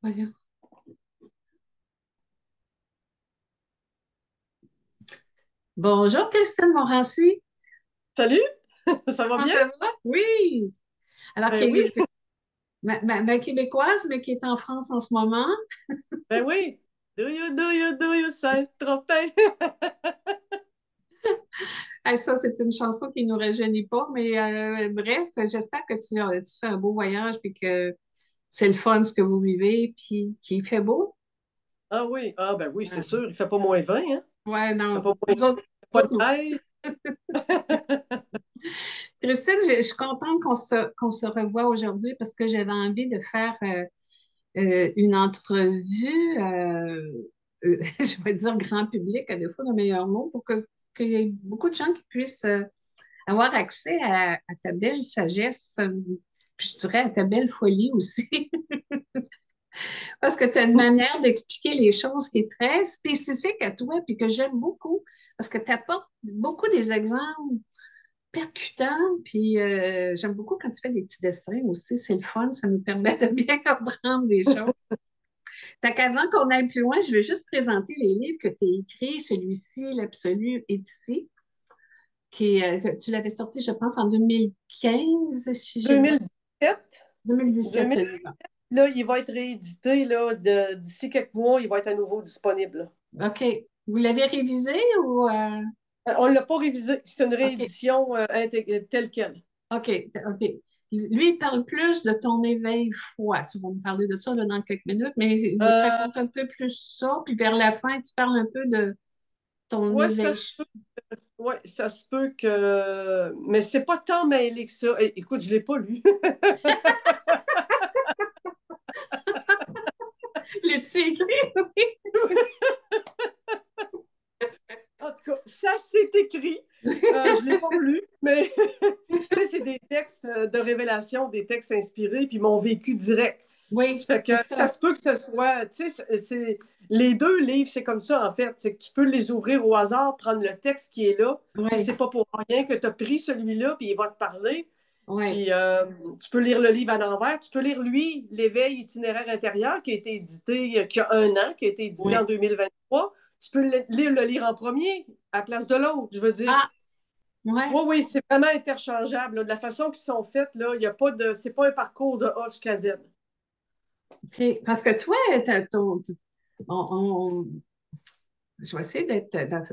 Voyons. Bonjour, Christine Morancy. Salut, ça va Comment bien? ça va? Oui. Alors, Ben oui, ma québécoise, mais qui est en France en ce moment. ben oui. Do you say tropin? Ça, c'est une chanson qui ne nous rajeunit pas, mais bref, j'espère que tu fais un beau voyage puis que c'est le fun ce que vous vivez puis qu'il fait beau. Ah oui, ah ben oui, c'est Ouais, sûr, il fait pas -20, hein? ouais, non, Il fait c'est pas ça. moins, Nous pas autres, de neige. Christine, je suis contente qu'on se revoie aujourd'hui parce que j'avais envie de faire une entrevue, je vais dire grand public, à défaut de meilleur mot, pour qu'il y ait beaucoup de gens qui puissent avoir accès à ta belle sagesse, puis je dirais à ta belle folie aussi, parce que tu as une manière d'expliquer les choses qui est très spécifique à toi, puis que j'aime beaucoup, parce que tu apportes beaucoup des exemples percutants, puis j'aime beaucoup quand tu fais des petits dessins aussi, c'est le fun, ça nous permet de bien comprendre des choses. Fait qu'avant qu'on aille plus loin, je vais juste présenter les livres que tu as écrits. Celui-ci, L'Absolu est ici, que tu l'avais sorti, je pense, en 2015, si j'ai bien. 2017, 2017, 2000, celui-là. là, il va être réédité, là, d'ici quelques mois, il va être à nouveau disponible. OK. Vous l'avez révisé ou. On ne l'a pas révisé, c'est une OK, réédition telle quelle. OK, OK. Lui, il parle plus de ton éveil foi. Tu vas me parler de ça là, dans quelques minutes, mais il Euh, raconte un peu plus ça. Puis vers la fin, tu parles un peu de ton ouais, éveil. ouais, ça se peut que. Mais c'est pas tant mêlé que ça. Écoute, je ne l'ai pas lu. L'as-tu écrit? En tout cas, ça c'est écrit. Je ne l'ai pas lu, mais tu sais, c'est des textes de révélation, des textes inspirés, puis mon vécu direct. Oui, Ça fait que c'est ça ça. se peut que ce soit, tu sais, les deux livres, c'est comme ça en fait. C'est que tu peux les ouvrir au hasard, prendre le texte qui est là, puis Oui, c'est pas pour rien que tu as pris celui-là, puis il va te parler. oui, Puis tu peux lire le livre à l'envers, tu peux lire lui, L'éveil itinéraire intérieur, qui a été édité, qui a un an, qui a été édité en oui. 2023. Tu peux le lire en premier à la place de l'autre. Je veux dire, Ah, ouais. oui, oui, c'est vraiment interchangeable, là. De la façon qu'ils sont faites, là, il y a pas de. C'est pas un parcours de A jusqu'à Z. OK. Parce que toi, on- je vais essayer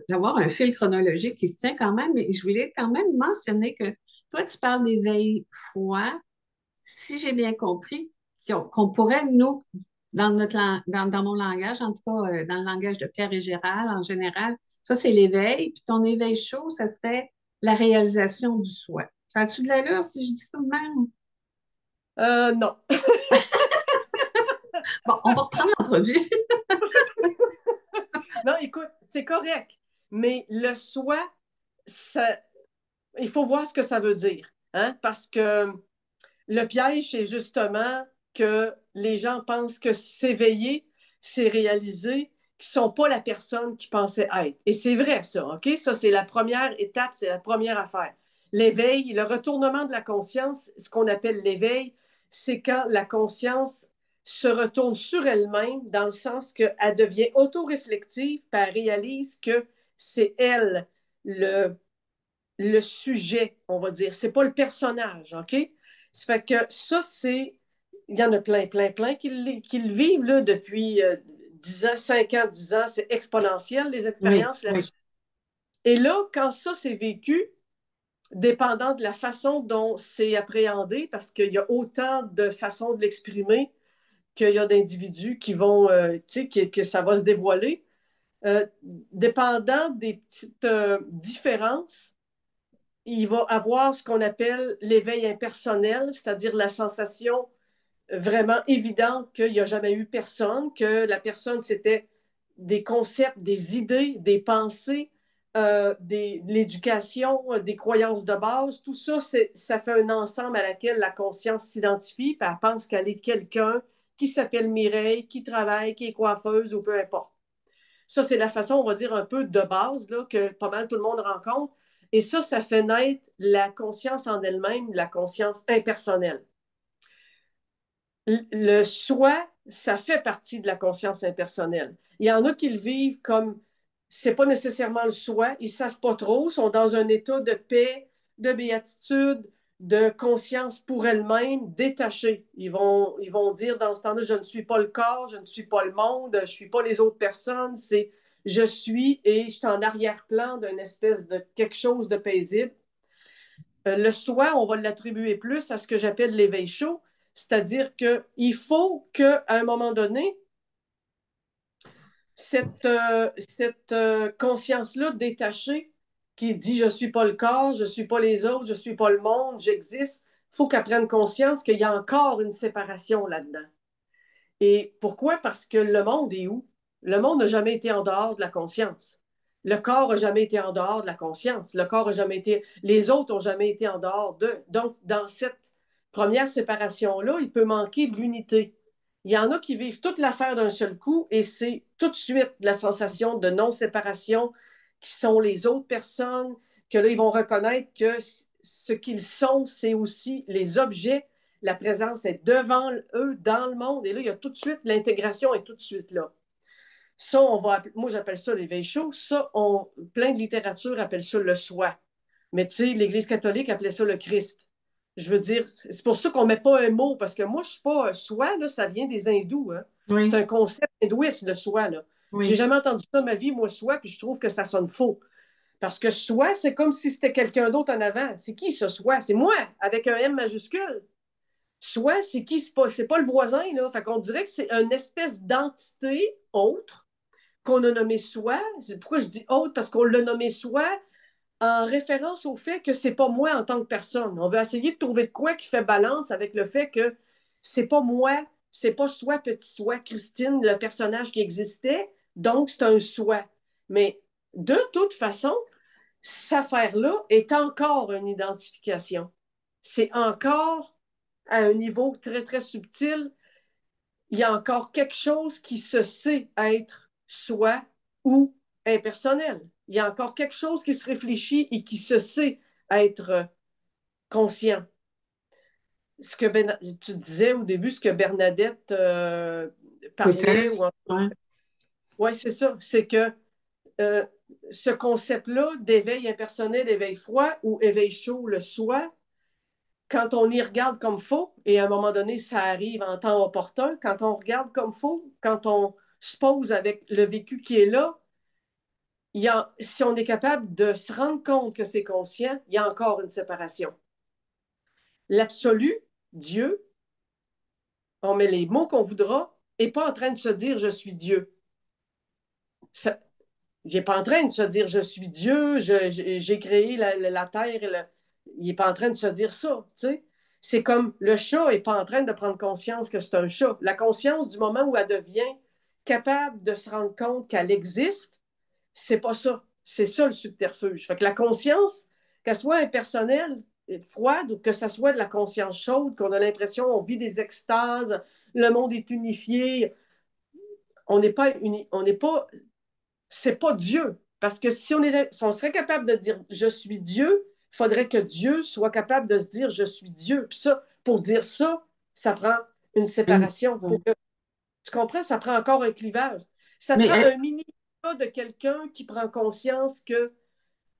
d'avoir un fil chronologique qui se tient quand même, mais je voulais quand même mentionner que toi, tu parles d'éveil foi, si j'ai bien compris, qu'on pourrait, nous, dans mon langage, en tout cas, dans le langage de Pierre et Gérald en général, ça, c'est l'éveil. Puis ton éveil chaud, ça serait la réalisation du soi. Ça a-tu de l'allure si je dis ça de même? Non. Bon, on va reprendre l'entrevue. Non, écoute, c'est correct. Mais le soi, ça, il faut voir ce que ça veut dire. Hein? Parce que le piège, c'est justement que les gens pensent que s'éveiller, c'est réaliser qu'ils ne sont pas la personne qu'ils pensaient être. Et c'est vrai, ça, OK? Ça, c'est la première étape, c'est la première affaire. L'éveil, le retournement de la conscience, ce qu'on appelle l'éveil, c'est quand la conscience se retourne sur elle-même dans le sens qu'elle devient autoréflective, puis elle réalise que c'est elle le sujet, on va dire. C'est pas le personnage, OK? Ça fait que ça, c'est. Il y en a plein, plein, plein qui le vivent là, depuis 10 ans, 5 ans, 10 ans. C'est exponentiel, les Oui, expériences oui, là-dessus. Et là, quand ça c'est vécu, dépendant de la façon dont c'est appréhendé, parce qu'il y a autant de façons de l'exprimer qu'il y a d'individus qui vont, tu sais, que ça va se dévoiler, dépendant des petites différences, il va avoir ce qu'on appelle l'éveil impersonnel, c'est-à-dire la sensation vraiment évidente qu'il n'y a jamais eu personne, que la personne, c'était des concepts, des idées, des pensées, de l'éducation, des croyances de base. Tout ça, ça fait un ensemble à laquelle la conscience s'identifie, puis elle pense qu'elle est quelqu'un qui s'appelle Mireille, qui travaille, qui est coiffeuse ou peu importe. Ça, c'est la façon, on va dire, un peu de base là, que pas mal tout le monde rencontre. Et ça fait naître la conscience en elle-même, la conscience impersonnelle. Le soi, ça fait partie de la conscience impersonnelle. Il y en a qui le vivent comme c'est pas nécessairement le soi, ils savent pas trop, sont dans un état de paix, de béatitude, de conscience pour elles-mêmes, détachées. Ils vont dire dans ce temps-là, je ne suis pas le corps, je ne suis pas le monde, je ne suis pas les autres personnes, c'est je suis et je suis en arrière-plan d'une espèce de quelque chose de paisible. Le soi, on va l'attribuer plus à ce que j'appelle l'éveil chaud, c'est-à-dire qu'il faut qu'à un moment donné, cette conscience-là détachée qui dit je ne suis pas le corps, je ne suis pas les autres, je ne suis pas le monde, j'existe, il faut qu'elle prenne conscience qu'il y a encore une séparation là-dedans. Et pourquoi? Parce que le monde est où? Le monde n'a jamais été en dehors de la conscience. Le corps n'a jamais été en dehors de la conscience. Le corps n'a jamais été. Les autres n'ont jamais été en dehors d'eux. Donc, dans cette première séparation-là, il peut manquer de l'unité. Il y en a qui vivent toute l'affaire d'un seul coup et c'est tout de suite la sensation de non-séparation qui sont les autres personnes, que là, ils vont reconnaître que ce qu'ils sont, c'est aussi les objets. La présence est devant eux, dans le monde. Et là, il y a tout de suite, l'intégration est tout de suite là. Ça, moi, j'appelle ça l'éveil chaud. Ça, plein de littérature appelle ça le soi. Mais tu sais, l'Église catholique appelait ça le Christ. Je veux dire, c'est pour ça qu'on ne met pas un mot, parce que moi, je ne suis pas soi, là, ça vient des hindous. Hein. C'est Oui, un concept hindouiste, le soi. Là. J'ai oui. jamais entendu ça de ma vie, moi, soi, puis je trouve que ça sonne faux. Parce que soi, c'est comme si c'était quelqu'un d'autre en avant. C'est qui ce soi? C'est moi, avec un M majuscule. Soi, c'est qui? C'est pas le voisin, là. Fait qu'on dirait que c'est une espèce d'entité autre qu'on a nommé soi. Pourquoi je dis autre? Parce qu'on l'a nommé soi en référence au fait que c'est pas moi en tant que personne. On veut essayer de trouver de quoi qui fait balance avec le fait que c'est pas moi, c'est pas soi, petit soi, Christine, le personnage qui existait, donc c'est un soi. Mais de toute façon, cette affaire-là est encore une identification. C'est encore à un niveau très, très subtil. Il y a encore quelque chose qui se sait être soi ou impersonnel. Il y a encore quelque chose qui se réfléchit et qui se sait être conscient. Ce que tu disais au début, ce que Bernadette parlait, Peters, ouais. oui, c'est ça, c'est que euh, ce concept-là d'éveil impersonnel, éveil froid ou éveil chaud, le soi, quand on y regarde comme faux, et à un moment donné, ça arrive en temps opportun, quand on regarde comme faux, quand on se pose avec le vécu qui est là, si on est capable de se rendre compte que c'est conscient, il y a encore une séparation. L'absolu, Dieu, on met les mots qu'on voudra, n'est pas en train de se dire je suis Dieu. Ça, il n'est pas en train de se dire je suis Dieu, j'ai créé la terre. Il n'est pas en train de se dire ça. Tu sais? C'est comme le chat n'est pas en train de prendre conscience que c'est un chat. La conscience du moment où elle devient capable de se rendre compte qu'elle existe, c'est pas ça. C'est ça le subterfuge. Fait que la conscience, qu'elle soit impersonnelle, froide, ou que ça soit de la conscience chaude, qu'on a l'impression on vit des extases, le monde est unifié, on n'est pas, on n'est pas c'est pas Dieu. Parce que si on serait capable de dire je suis Dieu, il faudrait que Dieu soit capable de se dire je suis Dieu. Puis ça, pour dire ça, ça prend une séparation. Tu comprends? Ça prend encore un clivage. Ça Mais prend un mini cas de quelqu'un qui prend conscience que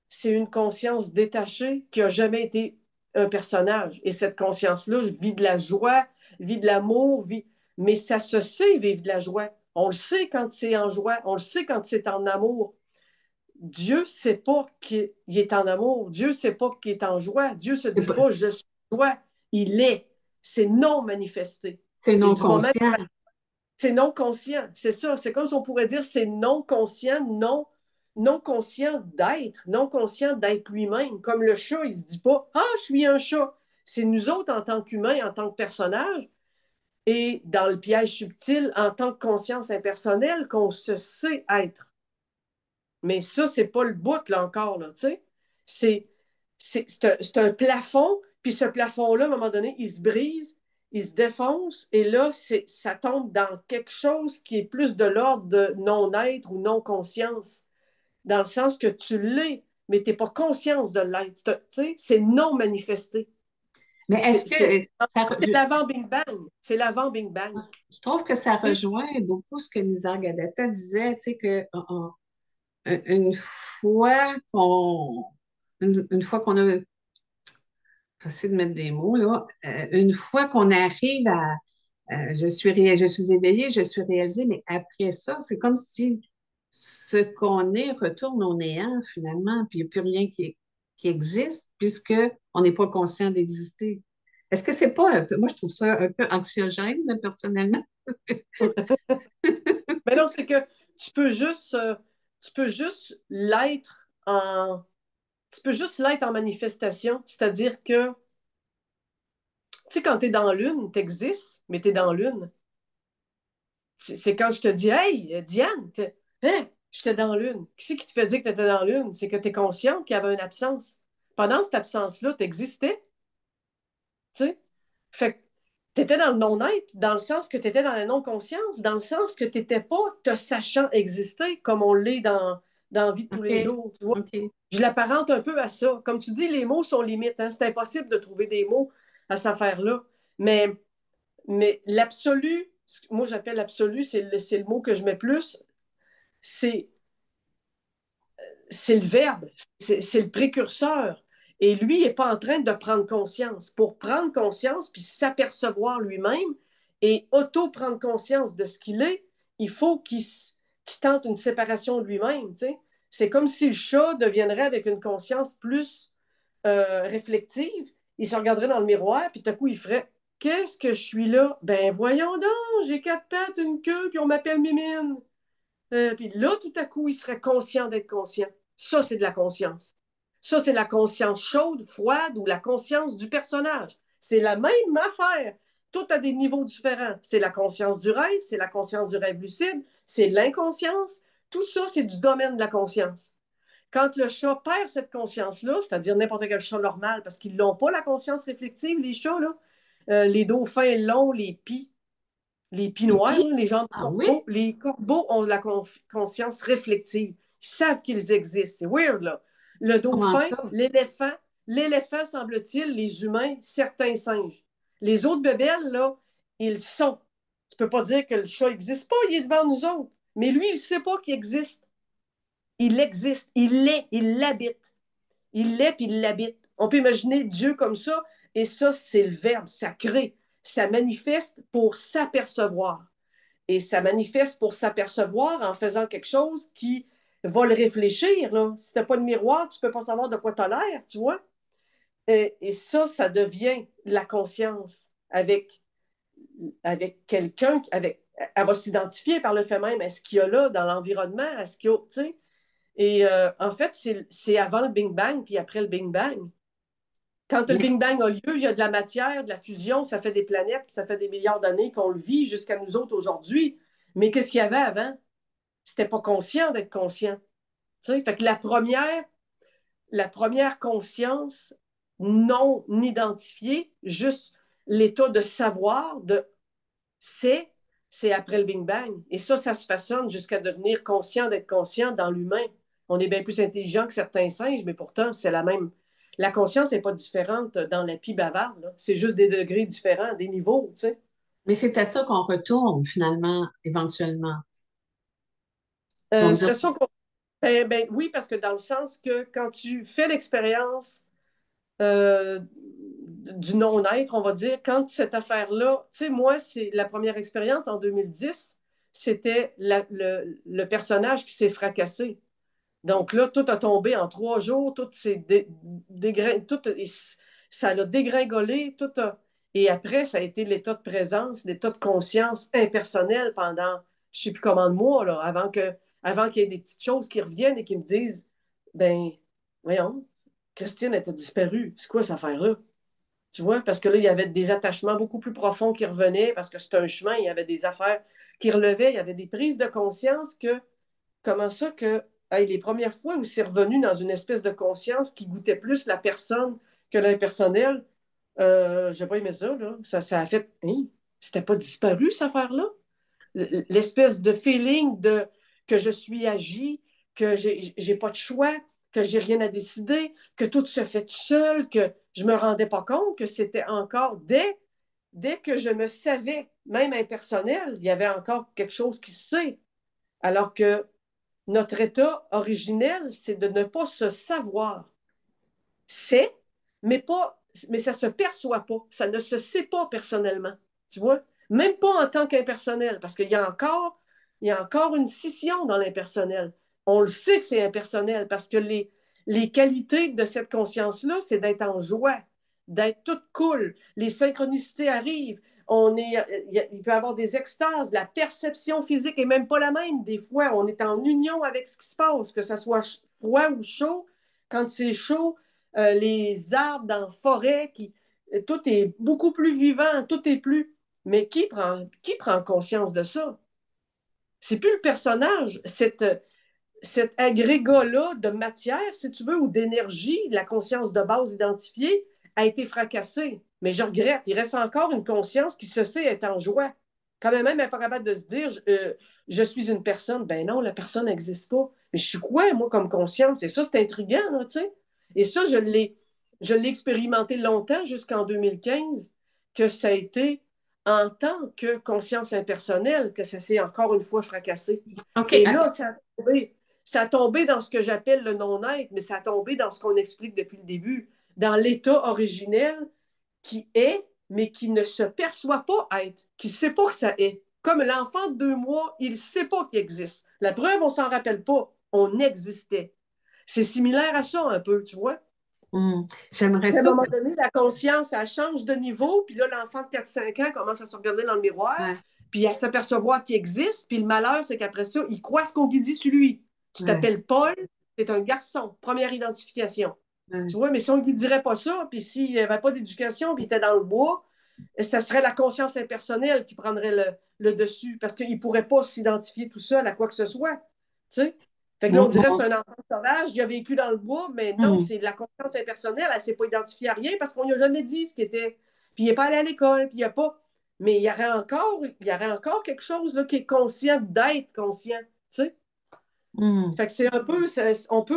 c'est une conscience détachée qui n'a jamais été un personnage. Et cette conscience-là vit de la joie, vit de l'amour, mais ça se sait vivre de la joie. On le sait quand c'est en joie, on le sait quand c'est en amour. Dieu ne sait pas qu'il est en amour. Dieu ne sait pas qu'il est en joie. Dieu ne se dit pas je suis joie. Il est. C'est non manifesté. c'est Et non du moment conscient. c'est non conscient, c'est ça. C'est comme si on pourrait dire c'est non conscient, non conscient d'être, non conscient d'être lui-même. Comme le chat, il ne se dit pas ah, je suis un chat. C'est nous autres en tant qu'humains, en tant que personnages, et dans le piège subtil, en tant que conscience impersonnelle, qu'on se sait être. Mais ça, c'est pas le bout, là, encore, là, tu sais. C'est, c'est un plafond, puis ce plafond-là, à un moment donné, il se brise, il se défonce, et là, ça tombe dans quelque chose qui est plus de l'ordre de non-être ou non-conscience, dans le sens que tu l'es, mais tu n'es pas conscience de l'être. Tu sais, c'est non manifesté. Mais est-ce que C'est l'avant Big Bang. C'est l'avant Big Bang. je trouve que ça Oui. rejoint beaucoup ce que Nisargadatta disait, tu sais, que une fois qu'on une fois qu'on a j'essaie de mettre des mots là, une fois qu'on arrive à je suis éveillée, je suis réalisée, mais après ça, c'est comme si ce qu'on est retourne au néant finalement, puis il n'y a plus rien qui existe puisque on n'est pas conscient d'exister. Est-ce que c'est pas un peu, moi je trouve ça un peu anxiogène, là, personnellement. Mais non, c'est que tu peux juste, euh, tu peux juste l'être en, tu peux juste l'être en manifestation. C'est-à-dire que, tu sais, quand tu es dans l'une, tu existes, mais tu es dans l'une. C'est quand je te dis, hey, Diane, hein, j'étais dans l'une. Qui c'est qui te fait dire que tu étais dans l'une? C'est que tu es consciente qu'il y avait une absence. Pendant cette absence-là, tu existais, tu sais. Fait que tu étais dans le non-être, dans le sens que tu étais dans la non-conscience, dans le sens que tu n'étais pas te sachant exister comme on l'est dans la vie de tous les OK, jours, tu vois. OK. Je l'apparente un peu à ça. Comme tu dis, les mots sont limites, hein. C'est impossible de trouver des mots à cette affaire-là. Mais, mais l'absolu, moi j'appelle l'absolu, c'est le mot que je mets plus, c'est c'est le verbe, c'est le précurseur. Et lui, il n'est pas en train de prendre conscience. Pour prendre conscience, puis s'apercevoir lui-même et auto-prendre conscience de ce qu'il est, il faut qu'il tente une séparation de lui-même. Tu sais. C'est comme si le chat deviendrait avec une conscience plus réflexive. Il se regarderait dans le miroir, puis tout à coup, il ferait qu'est-ce que je suis là? Ben voyons donc, j'ai quatre pattes, une queue, puis on m'appelle Mimine. Puis là, tout à coup, il serait conscient d'être conscient. Ça, c'est de la conscience. Ça, c'est la conscience chaude, froide ou la conscience du personnage. C'est la même affaire. Tout a des niveaux différents. C'est la conscience du rêve, c'est la conscience du rêve lucide, c'est l'inconscience. Tout ça, c'est du domaine de la conscience. Quand le chat perd cette conscience-là, c'est-à-dire n'importe quel chat normal, parce qu'ils n'ont pas la conscience réflexive, les chats, là, les dauphins longs, les Et pinois, puis, les gens de ah oui, corbeaux, les corbeaux ont la conscience réflexive. Ils savent qu'ils existent. C'est weird, là. Le comment dauphin, ça? l'éléphant, semble-t-il, les humains, certains singes. Les autres bébelles, là, ils sont. Tu peux pas dire que le chat n'existe pas, il est devant nous autres. Mais lui, il ne sait pas qu'il existe. Il existe, il l'est, il l'habite. Il l'est puis il l'habite. On peut imaginer Dieu comme ça, et ça, c'est le verbe, ça crée, ça manifeste pour s'apercevoir. Et ça manifeste pour s'apercevoir en faisant quelque chose qui va le réfléchir. Là. Si tu n'as pas de miroir, tu ne peux pas savoir de quoi tu as l'air, tu vois. Et ça devient la conscience avec quelqu'un, elle va s'identifier par le fait même à ce qu'il y a là dans l'environnement, à ce qu'il y a, tu sais. Et en fait, c'est avant le Big Bang, puis après le Big Bang. Quand le Mais, Big Bang a lieu, il y a de la matière, de la fusion, ça fait des planètes, puis ça fait des milliards d'années qu'on le vit jusqu'à nous autres aujourd'hui. Mais qu'est-ce qu'il y avait avant? C'était pas conscient d'être conscient. Tu sais? Fait que la première conscience non identifiée, juste l'état de savoir, c'est, c'est après le Big Bang. Et ça se façonne jusqu'à devenir conscient d'être conscient dans l'humain. On est bien plus intelligent que certains singes, mais pourtant, c'est la même. La conscience n'est pas différente dans la pie bavarde. Là. C'est juste des degrés différents, des niveaux, tu sais. mais c'est à ça qu'on retourne finalement, éventuellement. Si on veut C'est dire, ça qu'on... oui, parce que dans le sens que quand tu fais l'expérience euh, du non-être, on va dire, quand cette affaire-là, tu sais, moi, c'est la première expérience en 2010, c'était le personnage qui s'est fracassé. Donc là, tout a tombé en 3 jours, tout s'est ça l'a dégringolé, et après, ça a été l'état de présence, l'état de conscience impersonnel pendant je ne sais plus combien de mois, là, avant qu'il y ait des petites choses qui reviennent et qui me disent, ben, voyons, Christine était disparue. C'est quoi cette affaire-là? Tu vois? Parce que là, il y avait des attachements beaucoup plus profonds qui revenaient, parce que c'était un chemin, il y avait des affaires qui relevaient, il y avait des prises de conscience que comment ça que hey, les premières fois où c'est revenu dans une espèce de conscience qui goûtait plus la personne que l'impersonnel, j'ai pas aimé ça, là. Ça a fait, hein, c'était pas disparu, cette affaire-là. L'espèce de feeling que je suis agi, que j'ai pas de choix, que j'ai rien à décider, que tout se fait tout seul, que je ne me rendais pas compte que c'était encore, dès que je me savais, même impersonnel, il y avait encore quelque chose qui se sait. Alors que notre état originel, c'est de ne pas se savoir. C'est, mais ça ne se perçoit pas. Ça ne se sait pas personnellement. Tu vois? Même pas en tant qu'impersonnel, parce il y a encore une scission dans l'impersonnel. On le sait que c'est impersonnel parce que les qualités de cette conscience-là, c'est d'être en joie, d'être toute cool. Les synchronicités arrivent. Il peut y avoir des extases. La perception physique est même pas la même. Des fois, on est en union avec ce qui se passe, que ce soit froid ou chaud. Quand c'est chaud, les arbres dans la forêt, tout est beaucoup plus vivant, tout est plus. Mais qui prend conscience de ça? C'est plus le personnage, cet agrégat-là de matière, si tu veux, ou d'énergie, la conscience de base identifiée, a été fracassée. Mais je regrette, il reste encore une conscience qui se sait être en joie. Quand même, elle n'est pas capable de se dire je suis une personne. Ben non, la personne n'existe pas. Mais je suis quoi, moi, comme conscience? Et ça, c'est intriguant, là, tu sais. Et ça, je l'ai expérimenté longtemps, jusqu'en 2015, que ça a été en tant que conscience impersonnelle que ça s'est encore une fois fracassé. OK. Et là, ça a tombé dans ce que j'appelle le non-être, mais ça a tombé dans ce qu'on explique depuis le début, dans l'état originel qui est, mais qui ne se perçoit pas être, qui ne sait pas que ça est. Comme l'enfant de 2 mois, il ne sait pas qu'il existe. La preuve, on ne s'en rappelle pas. On existait. C'est similaire à ça un peu, tu vois. J'aimerais À un ça. moment donné, la conscience, elle change de niveau, puis là, l'enfant de 4-5 ans commence à se regarder dans le miroir, Ouais, puis à s'apercevoir qu'il existe, puis le malheur, c'est qu'après ça, il croit ce qu'on lui dit sur lui. Tu ouais, t'appelles Paul, t'es un garçon, première identification. ouais. Tu vois, mais si on ne lui dirait pas ça, puis s'il n'y avait pas d'éducation, puis il était dans le bois, ça serait la conscience impersonnelle qui prendrait le dessus, parce qu'il ne pourrait pas s'identifier tout seul à quoi que ce soit. Tu sais? Fait que là, on Mon, dirait que mon- c'est un enfant sauvage, il a vécu dans le bois, mais non, hum. c'est de la conscience impersonnelle, elle ne s'est pas identifiée à rien parce qu'on lui a jamais dit ce qu'il était. Puis il n'est pas allé à l'école, puis il n'y a pas. Mais il y aurait encore quelque chose là, qui est conscient d'être conscient. Tu sais? Hum. Fait que c'est un peu,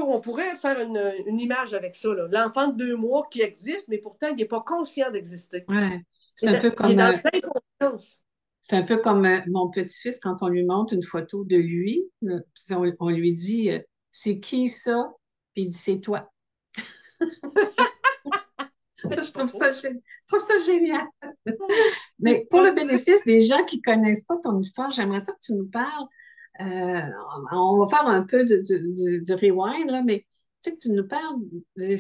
on pourrait faire une image avec ça, là. L'enfant de 2 mois qui existe, mais pourtant, il n'est pas conscient d'exister. Ouais. C'est Il un est peu il est comme, dans euh, l'inconscience. c'est un peu comme mon petit-fils quand on lui montre une photo de lui, puis on lui dit c'est qui ça? Puis il dit c'est toi. Je trouve ça génial. Mais pour le bénéfice des gens qui connaissent pas ton histoire, j'aimerais ça que tu nous parles. euh, on va faire un peu du rewind, là, mais tu sais que tu nous parles de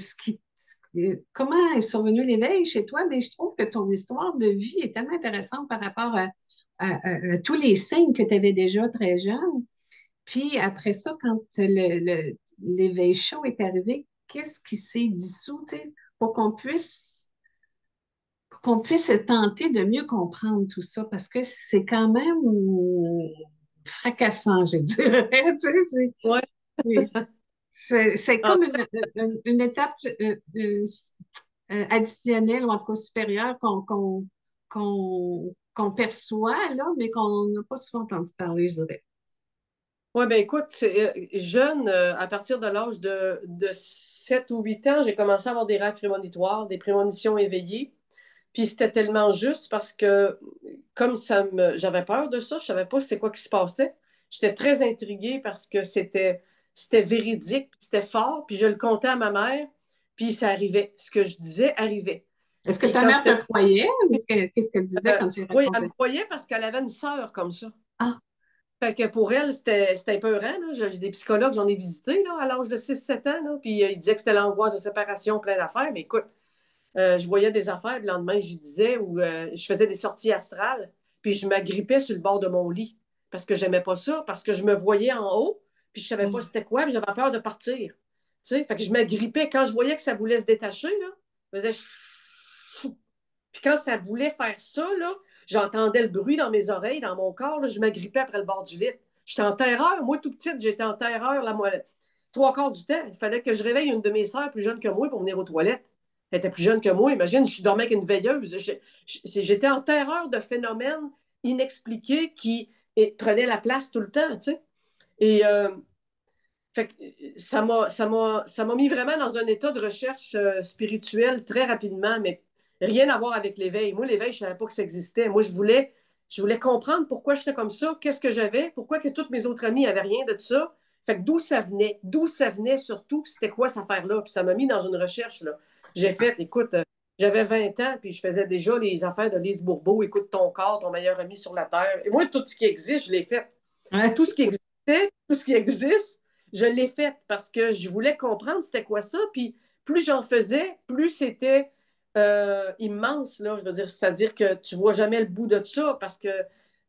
comment est survenu l'éveil chez toi, mais je trouve que ton histoire de vie est tellement intéressante par rapport à tous les signes que tu avais déjà très jeune. Puis après ça, quand l'éveil chaud est arrivé, qu'est-ce qui s'est dissous, tu sais, pour qu'on puisse tenter de mieux comprendre tout ça, parce que c'est quand même fracassant, je dirais. Tu sais, Ouais. c'est Ah, comme une étape additionnelle, ou en tout cas supérieure, qu'on perçoit, là, mais qu'on n'a pas souvent entendu parler, je dirais. ouais, ben écoute, jeune, à partir de l'âge de 7 ou 8 ans, j'ai commencé à avoir des rêves prémonitoires, des prémonitions éveillées. Puis c'était tellement juste parce que comme j'avais peur de ça, je savais pas c'est quoi qui se passait. J'étais très intriguée parce que c'était véridique, puis c'était fort, puis je le contais à ma mère, puis ça arrivait. Ce que je disais arrivait. Est-ce que Puis ta quand mère te c'était croyait ou qu'est-ce qu'elle disait quand tu lui oui, elle racontais me ça? croyait parce qu'elle avait une sœur comme ça. Ah, Fait que pour elle, c'était épeurant, là. J'ai des psychologues, j'en ai visité là, à l'âge de 6-7 ans, là, puis ils disaient que c'était l'angoisse de séparation, plein d'affaires. Mais écoute, je voyais des affaires, le lendemain, j'y disais, ou je faisais des sorties astrales, puis je m'agrippais sur le bord de mon lit parce que j'aimais pas ça, parce que je me voyais en haut, puis je savais pas c'était quoi, puis j'avais peur de partir. Tu sais, fait que je m'agrippais quand je voyais que ça voulait se détacher, là, je faisais chou. Puis quand ça voulait faire ça, là, j'entendais le bruit dans mes oreilles, dans mon corps, là, je m'agrippais après le bord du lit. J'étais en terreur. Moi, tout petite, j'étais en terreur trois quarts du temps. Il fallait que je réveille une de mes sœurs plus jeune que moi pour venir aux toilettes. Elle était plus jeune que moi. Imagine, je dormais avec une veilleuse. J'étais en terreur de phénomènes inexpliqués qui prenaient la place tout le temps, tu sais. Et Fait que ça m'a mis vraiment dans un état de recherche spirituelle très rapidement, mais rien à voir avec l'éveil. Moi, l'éveil, je ne savais pas que ça existait. Moi, je voulais comprendre pourquoi j'étais comme ça, qu'est-ce que j'avais, pourquoi que toutes mes autres amis n'avaient rien de tout ça. Fait que d'où ça venait surtout, puis c'était quoi cette affaire-là. Puis ça m'a mis dans une recherche, là. J'ai fait, écoute, j'avais 20 ans, puis je faisais déjà les affaires de Lise Bourbeau, écoute ton corps, ton meilleur ami sur la Terre. Et moi, tout ce qui existe, je l'ai fait. Ouais. Tout ce qui existait, tout ce qui existe, je l'ai fait parce que je voulais comprendre c'était quoi ça. Puis plus j'en faisais, plus c'était immense, là, je veux dire. C'est-à-dire que tu vois jamais le bout de ça parce que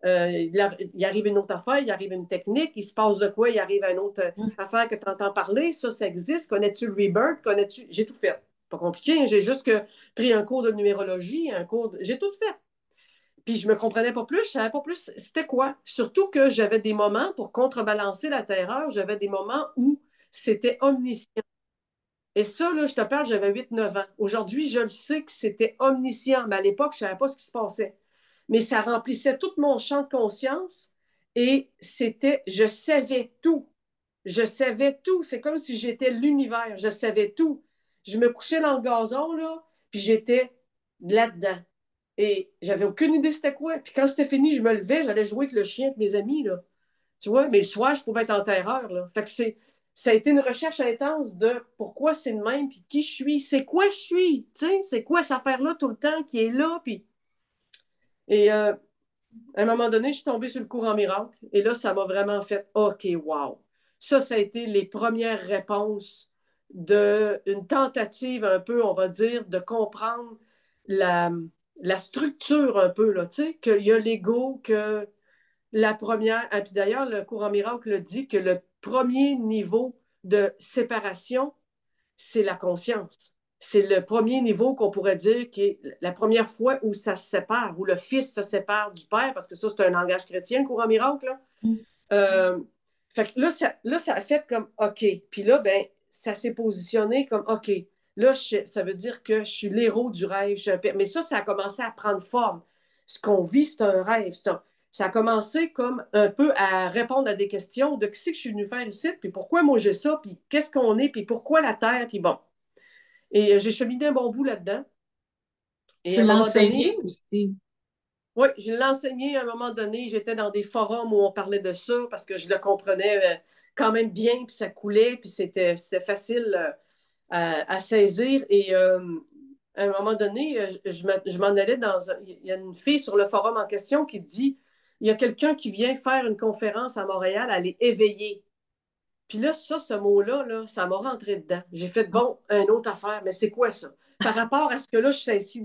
il arrive une autre affaire, il arrive une technique, il se passe de quoi, il arrive une autre affaire que tu entends parler, ça existe. Connais-tu le Rebirth? Connais-tu? J'ai tout fait. Pas compliqué, hein? J'ai juste pris un cours de numérologie, J'ai tout fait. Puis je me comprenais pas plus, je savais pas plus c'était quoi. Surtout que j'avais des moments, pour contrebalancer la terreur, j'avais des moments où c'était omniscient. Et ça, là, je te parle, j'avais 8 9 ans. Aujourd'hui, je le sais que c'était omniscient, mais à l'époque, je ne savais pas ce qui se passait. Mais ça remplissait tout mon champ de conscience et je savais tout. Je savais tout. C'est comme si j'étais l'univers. Je savais tout. Je me couchais dans le gazon, là, puis j'étais là-dedans. Et j'avais aucune idée c'était quoi. Puis quand c'était fini, je me levais, j'allais jouer avec le chien avec mes amis, là. Tu vois, mais le soir, je pouvais être en terreur, là. Fait que ça a été une recherche intense de pourquoi c'est le même, puis qui je suis, c'est quoi je suis, tu sais, c'est quoi cette affaire-là tout le temps qui est là, puis... Et à un moment donné, je suis tombée sur le courant miracle, et là, ça m'a vraiment fait OK, wow. Ça a été les premières réponses d'une tentative un peu, on va dire, de comprendre la, la structure un peu, là, tu sais, qu'il y a l'ego, que la première, et puis d'ailleurs, le courant miracle dit que le premier niveau de séparation, c'est la conscience. C'est le premier niveau qu'on pourrait dire qui est la première fois où ça se sépare, où le fils se sépare du père, parce que ça, c'est un langage chrétien, le courant miracle. Là. Euh, fait que là, ça a fait comme OK. Puis là, ben, ça s'est positionné comme OK. Là, ça veut dire que je suis l'héros du rêve. Mais ça a commencé à prendre forme. Ce qu'on vit, c'est un rêve. Ça a commencé comme un peu à répondre à des questions de qu'est-ce que je suis venu faire ici, puis pourquoi moi j'ai ça, puis qu'est-ce qu'on est, puis pourquoi la Terre, puis bon. Et j'ai cheminé un bon bout là-dedans. Et Tu à un moment donné, l'enseignais aussi. oui, je l'ai enseigné à un moment donné. J'étais dans des forums où on parlait de ça parce que je le comprenais quand même bien, puis ça coulait, puis c'était facile à saisir. Et à un moment donné, je m'en allais Il y a une fille sur le forum en question qui dit il y a quelqu'un qui vient faire une conférence à Montréal, elle est éveillée. Puis là, ce mot-là, là, ça m'a rentré dedans. J'ai fait, bon, une autre affaire, mais c'est quoi ça? Par rapport à ce que là, je saisis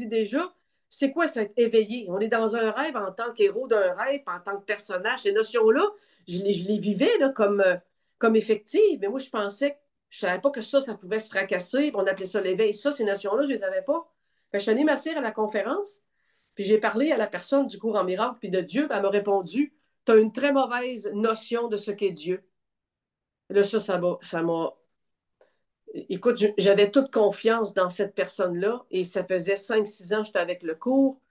déjà, c'est quoi ça être éveillé? On est dans un rêve en tant qu'héros d'un rêve, en tant que personnage. Ces notions-là, je les vivais là, comme effectives, mais moi, je savais pas que ça pouvait se fracasser, puis on appelait ça l'éveil. Ça, ces notions-là, je les avais pas. Fait que je suis allée m'asseoir à la conférence, puis j'ai parlé à la personne du cours en miracle, puis de Dieu, puis elle m'a répondu, tu as une très mauvaise notion de ce qu'est Dieu. Là, ça m'a. Écoute, j'avais toute confiance dans cette personne-là et ça faisait 5 6 ans que j'étais avec le cours,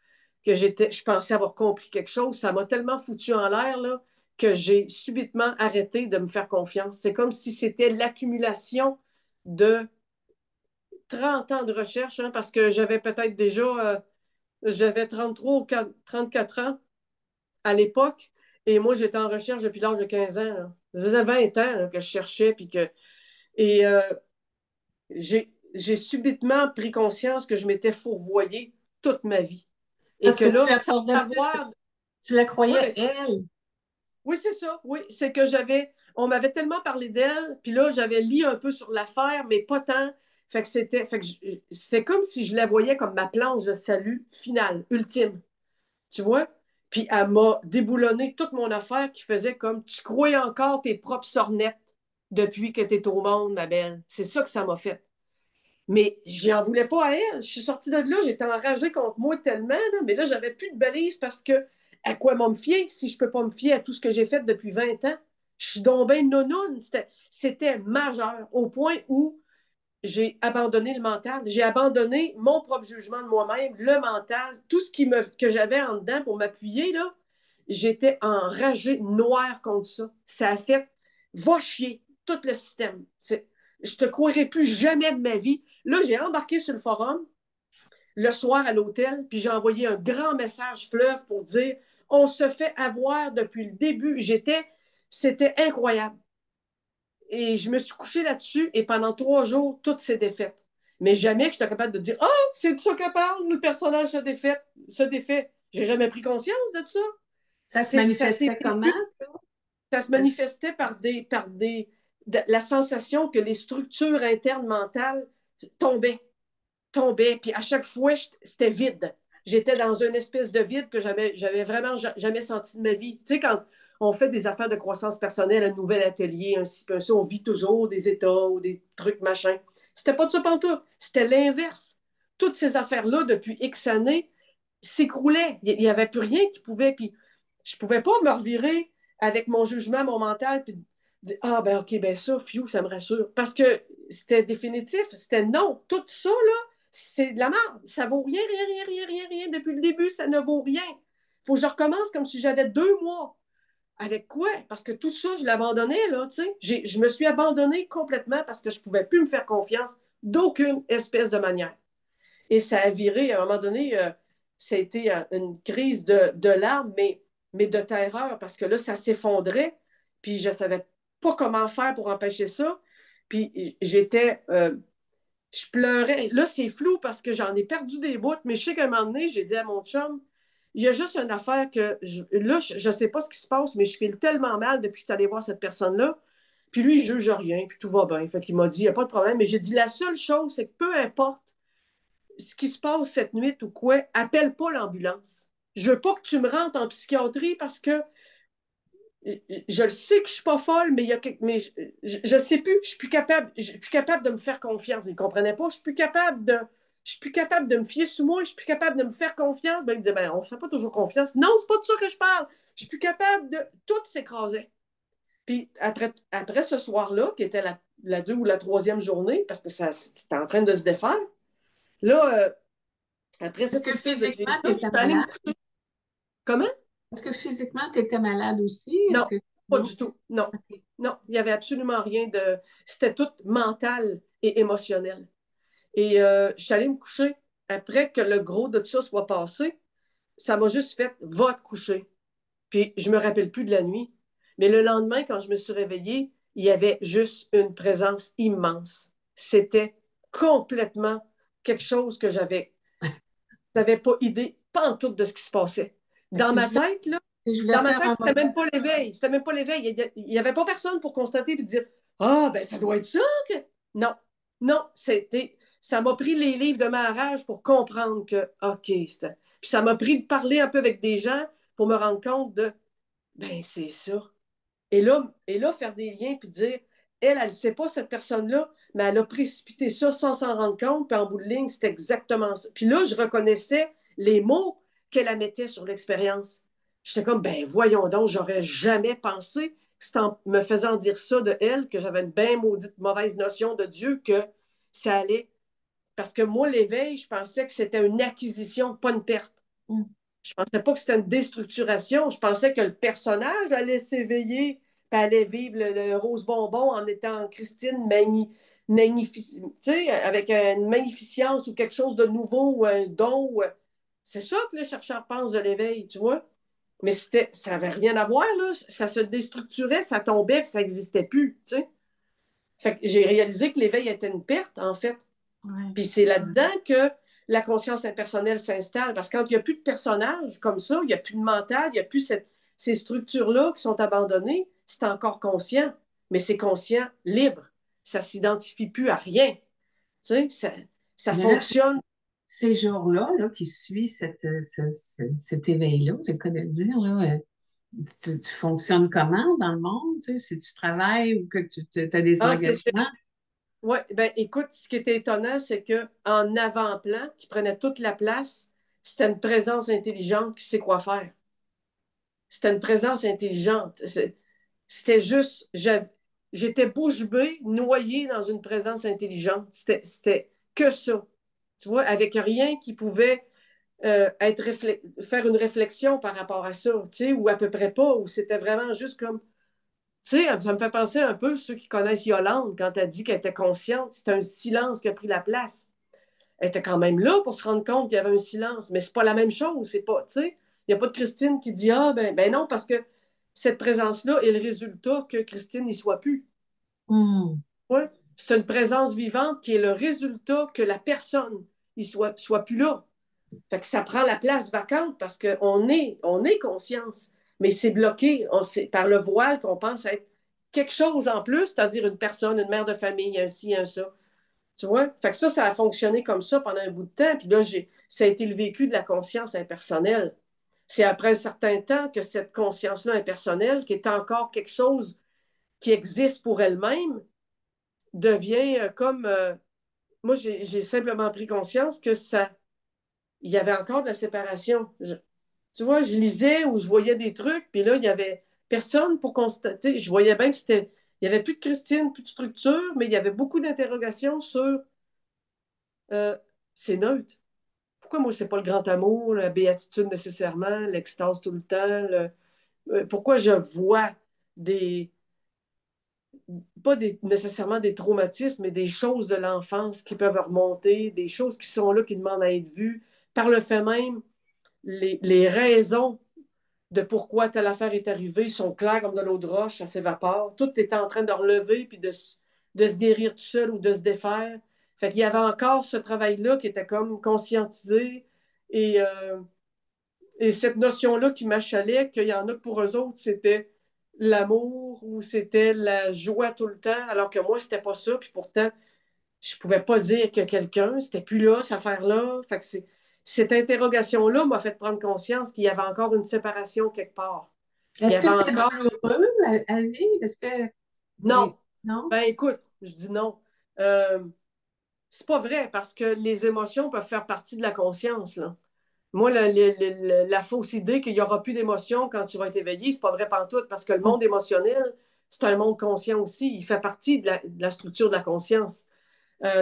je pensais avoir compris quelque chose. Ça m'a tellement foutu en l'air là, que j'ai subitement arrêté de me faire confiance. C'est comme si c'était l'accumulation de 30 ans de recherche, hein, parce que j'avais peut-être déjà, j'avais 33 ou 34 ans à l'époque et moi, j'étais en recherche depuis l'âge de 15 ans. Là. Ça faisait 20 ans là, que je cherchais puis que. Et j'ai subitement pris conscience que je m'étais fourvoyée toute ma vie. Et Parce que que tu là, sans l'attendais plus, savoir. tu la Oui, croyais ben, elle. oui c'est ça. Oui, c'est que on m'avait tellement parlé d'elle, puis là, j'avais lu un peu sur l'affaire, mais pas tant. C'était comme si je la voyais comme ma planche de salut finale, ultime. Tu vois? Puis elle m'a déboulonné toute mon affaire qui faisait comme tu crois encore tes propres sornettes depuis que tu es au monde, ma belle. C'est ça que ça m'a fait. Mais j'en voulais pas à elle. Je suis sortie de là, j'étais enragée contre moi tellement, là, mais là, j'avais plus de balises parce que à quoi m'en me fier si je peux pas me fier à tout ce que j'ai fait depuis 20 ans? Je suis donc ben nounoune. C'était majeur au point où j'ai abandonné le mental. J'ai abandonné mon propre jugement de moi-même, le mental, tout ce que j'avais en dedans pour m'appuyer, là. J'étais enragée noire contre ça. Ça a fait Va chier, tout le système. Je te croirais plus jamais de ma vie. Là, j'ai embarqué sur le forum le soir à l'hôtel, puis j'ai envoyé un grand message fleuve pour dire on se fait avoir depuis le début. C'était incroyable. Et je me suis couchée là-dessus et pendant 3 jours, tout s'est défait. Mais jamais que j'étais capable de dire oh, c'est de ça que parle, le personnage se défait. J'ai jamais pris conscience de ça. Ça se manifestait comment, ça? Ça se manifestait la sensation que les structures internes mentales tombaient, tombaient. Puis à chaque fois, c'était vide. J'étais dans une espèce de vide que j'avais vraiment jamais senti de ma vie. Tu sais, quand on fait des affaires de croissance personnelle, un nouvel atelier, un ci, un ça, on vit toujours des états ou des trucs machin. C'était pas de ça pantoute. C'était l'inverse. Toutes ces affaires-là, depuis X années, s'écroulaient. Il n'y avait plus rien qui pouvait. Puis je pouvais pas me revirer avec mon jugement, mon mental, puis dire ah, ben, OK, ben ça, fiou, ça me rassure. Parce que c'était définitif, c'était non. Tout ça, là, c'est de la merde. Ça vaut rien, rien, rien, rien, rien, rien. Depuis le début, ça ne vaut rien. Faut que je recommence comme si j'avais 2 mois. Avec quoi? Parce que tout ça, je l'abandonnais, là, tu sais. Je me suis abandonnée complètement parce que je ne pouvais plus me faire confiance d'aucune espèce de manière. Et ça a viré, à un moment donné, ça a été une crise de larmes, mais de terreur, parce que là, ça s'effondrait, puis je ne savais pas comment faire pour empêcher ça. Puis je pleurais. Là, c'est flou parce que j'en ai perdu des bouts, mais je sais qu'à un moment donné, j'ai dit à mon chum, il y a juste une affaire là, je ne sais pas ce qui se passe, mais je file tellement mal depuis que je suis allée voir cette personne-là. Puis lui, il juge rien, puis tout va bien. Fait qu'il m'a dit, il n'y a pas de problème. Mais j'ai dit, la seule chose, c'est que peu importe ce qui se passe cette nuit ou quoi, appelle pas l'ambulance. Je veux pas que tu me rentres en psychiatrie parce que je le sais que je suis pas folle, mais je sais plus, je suis plus capable de me faire confiance. Il comprenait pas, je suis plus capable de me fier sur moi, je suis plus capable de me faire confiance. Ben, il me disait, ben, on se fait pas toujours confiance. Non, c'est pas de ça que je parle. Je suis plus capable de, tout s'écraser. Puis après ce soir-là, qui était la 2 ou la 3e journée, parce que ça, c'était en train de se défaire, là, après Est-ce cette que espèce de physiquement, crise-là, tu je suis étais allée me malade? coucher. Comment? Est-ce que physiquement, tu étais malade aussi? Est-ce Non, que... pas Non? du tout. Non. OK. Non, il n'y avait absolument rien de. C'était tout mental et émotionnel. Et je suis allée me coucher. Après que le gros de tout ça soit passé, ça m'a juste fait va te coucher. Puis je me rappelle plus de la nuit. Mais le lendemain, quand je me suis réveillée, il y avait juste une présence immense. C'était complètement quelque chose que j'avais pas idée, pas en tout de ce qui se passait. Fait que Dans ma tête, là, si je voulais dans ma faire tête, un c'était mot... même pas l'éveil. C'était même pas l'éveil. Il n'y avait pas personne pour constater et dire ah, ben ça doit être ça que. Non. Non, ça m'a pris les livres de ma rage pour comprendre que, OK, c'était. Puis ça m'a pris de parler un peu avec des gens pour me rendre compte de ben c'est ça. Et là, faire des liens puis dire elle ne sait pas, cette personne-là, mais elle a précipité ça sans s'en rendre compte, puis en bout de ligne, c'est exactement ça. Puis là, je reconnaissais les mots qu'elle mettait sur l'expérience. J'étais comme, ben voyons donc, j'aurais jamais pensé que c'est en me faisant dire ça de elle que j'avais une bien maudite mauvaise notion de Dieu que ça allait. Parce que moi, l'éveil, je pensais que c'était une acquisition, pas une perte. Je pensais pas que c'était une déstructuration. Je pensais que le personnage allait s'éveiller et allait vivre le rose bonbon en étant Christine avec une magnificence ou quelque chose de nouveau ou un don. C'est ça que le chercheur pense de l'éveil, tu vois. Mais ça n'avait rien à voir, là. Ça se déstructurait, ça tombait, ça n'existait plus, tu sais. Fait que j'ai réalisé que l'éveil était une perte, en fait. Ouais. Puis c'est là-dedans que la conscience impersonnelle s'installe. Parce que quand il n'y a plus de personnages comme ça, il n'y a plus de mental, il n'y a plus ces structures-là qui sont abandonnées, c'est encore conscient. Mais c'est conscient libre. Ça ne s'identifie plus à rien. Tu sais, ça Mais là, fonctionne. ces jours-là là, qui suivent cet éveil-là, c'est le cas de le dire, là, tu fonctionnes comment dans le monde? Tu sais, si tu travailles ou que tu as des Ah, engagements? ouais, ben écoute, ce qui était étonnant, c'est qu'en avant-plan, qui prenait toute la place, c'était une présence intelligente qui sait quoi faire. C'était une présence intelligente. C'était juste, j'étais bouche bée, noyée dans une présence intelligente. C'était que ça. Tu vois, avec rien qui pouvait faire une réflexion par rapport à ça, tu sais, ou à peu près pas, ou c'était vraiment juste comme, Tu sais, ça me fait penser un peu ceux qui connaissent Yolande quand elle dit qu'elle était consciente. C'est un silence qui a pris la place. Elle était quand même là pour se rendre compte qu'il y avait un silence, mais c'est pas la même chose. C'est pas, tu sais, il n'y a pas de Christine qui dit ah ben non parce que cette présence-là est le résultat que Christine n'y soit plus. Hmm. Ouais. C'est une présence vivante qui est le résultat que la personne ne soit plus là. Fait que ça prend la place vacante parce on est conscience, mais c'est bloqué c'est par le voile qu'on pense être quelque chose en plus, c'est-à-dire une personne, une mère de famille, un ci, un ça. Tu vois? Fait que ça a fonctionné comme ça pendant un bout de temps. Puis là, ça a été le vécu de la conscience impersonnelle. C'est après un certain temps que cette conscience-là impersonnelle, qui est encore quelque chose qui existe pour elle-même, devient comme... moi, j'ai simplement pris conscience que ça... Il y avait encore de la séparation. Tu vois, je lisais ou je voyais des trucs, puis là, il y avait personne pour constater. Je voyais bien que c'était... Il n'y avait plus de Christine, plus de structure, mais il y avait beaucoup d'interrogations sur... euh, c'est neutre. Pourquoi moi, c'est pas le grand amour, la béatitude nécessairement, l'extase tout le temps? Pourquoi je vois des, pas nécessairement des traumatismes, mais des choses de l'enfance qui peuvent remonter, des choses qui sont là, qui demandent à être vues. Par le fait même, les raisons de pourquoi telle affaire est arrivée sont claires comme de l'eau de roche, ça s'évapore. Tout est en train de relever puis de se guérir tout seul ou de se défaire. Fait qu'il y avait encore ce travail-là qui était comme conscientisé et et cette notion-là qui m'achalait, qu'il y en a que pour eux autres, c'était l'amour ou c'était la joie tout le temps, alors que moi, c'était pas ça. Puis pourtant, je pouvais pas dire que quelqu'un, c'était plus là, cette affaire-là. Fait que cette interrogation-là m'a fait prendre conscience qu'il y avait encore une séparation quelque part. Il y Est-ce que avait c'était encore... douloureux à vivre? Est-ce que... Non. Non? Ben écoute, je dis non. Euh, c'est pas vrai parce que les émotions peuvent faire partie de la conscience, là. Moi, la fausse idée qu'il n'y aura plus d'émotions quand tu vas être éveillé, c'est pas vrai pantoute, parce que le monde émotionnel, c'est un monde conscient aussi. Il fait partie de la structure de la conscience.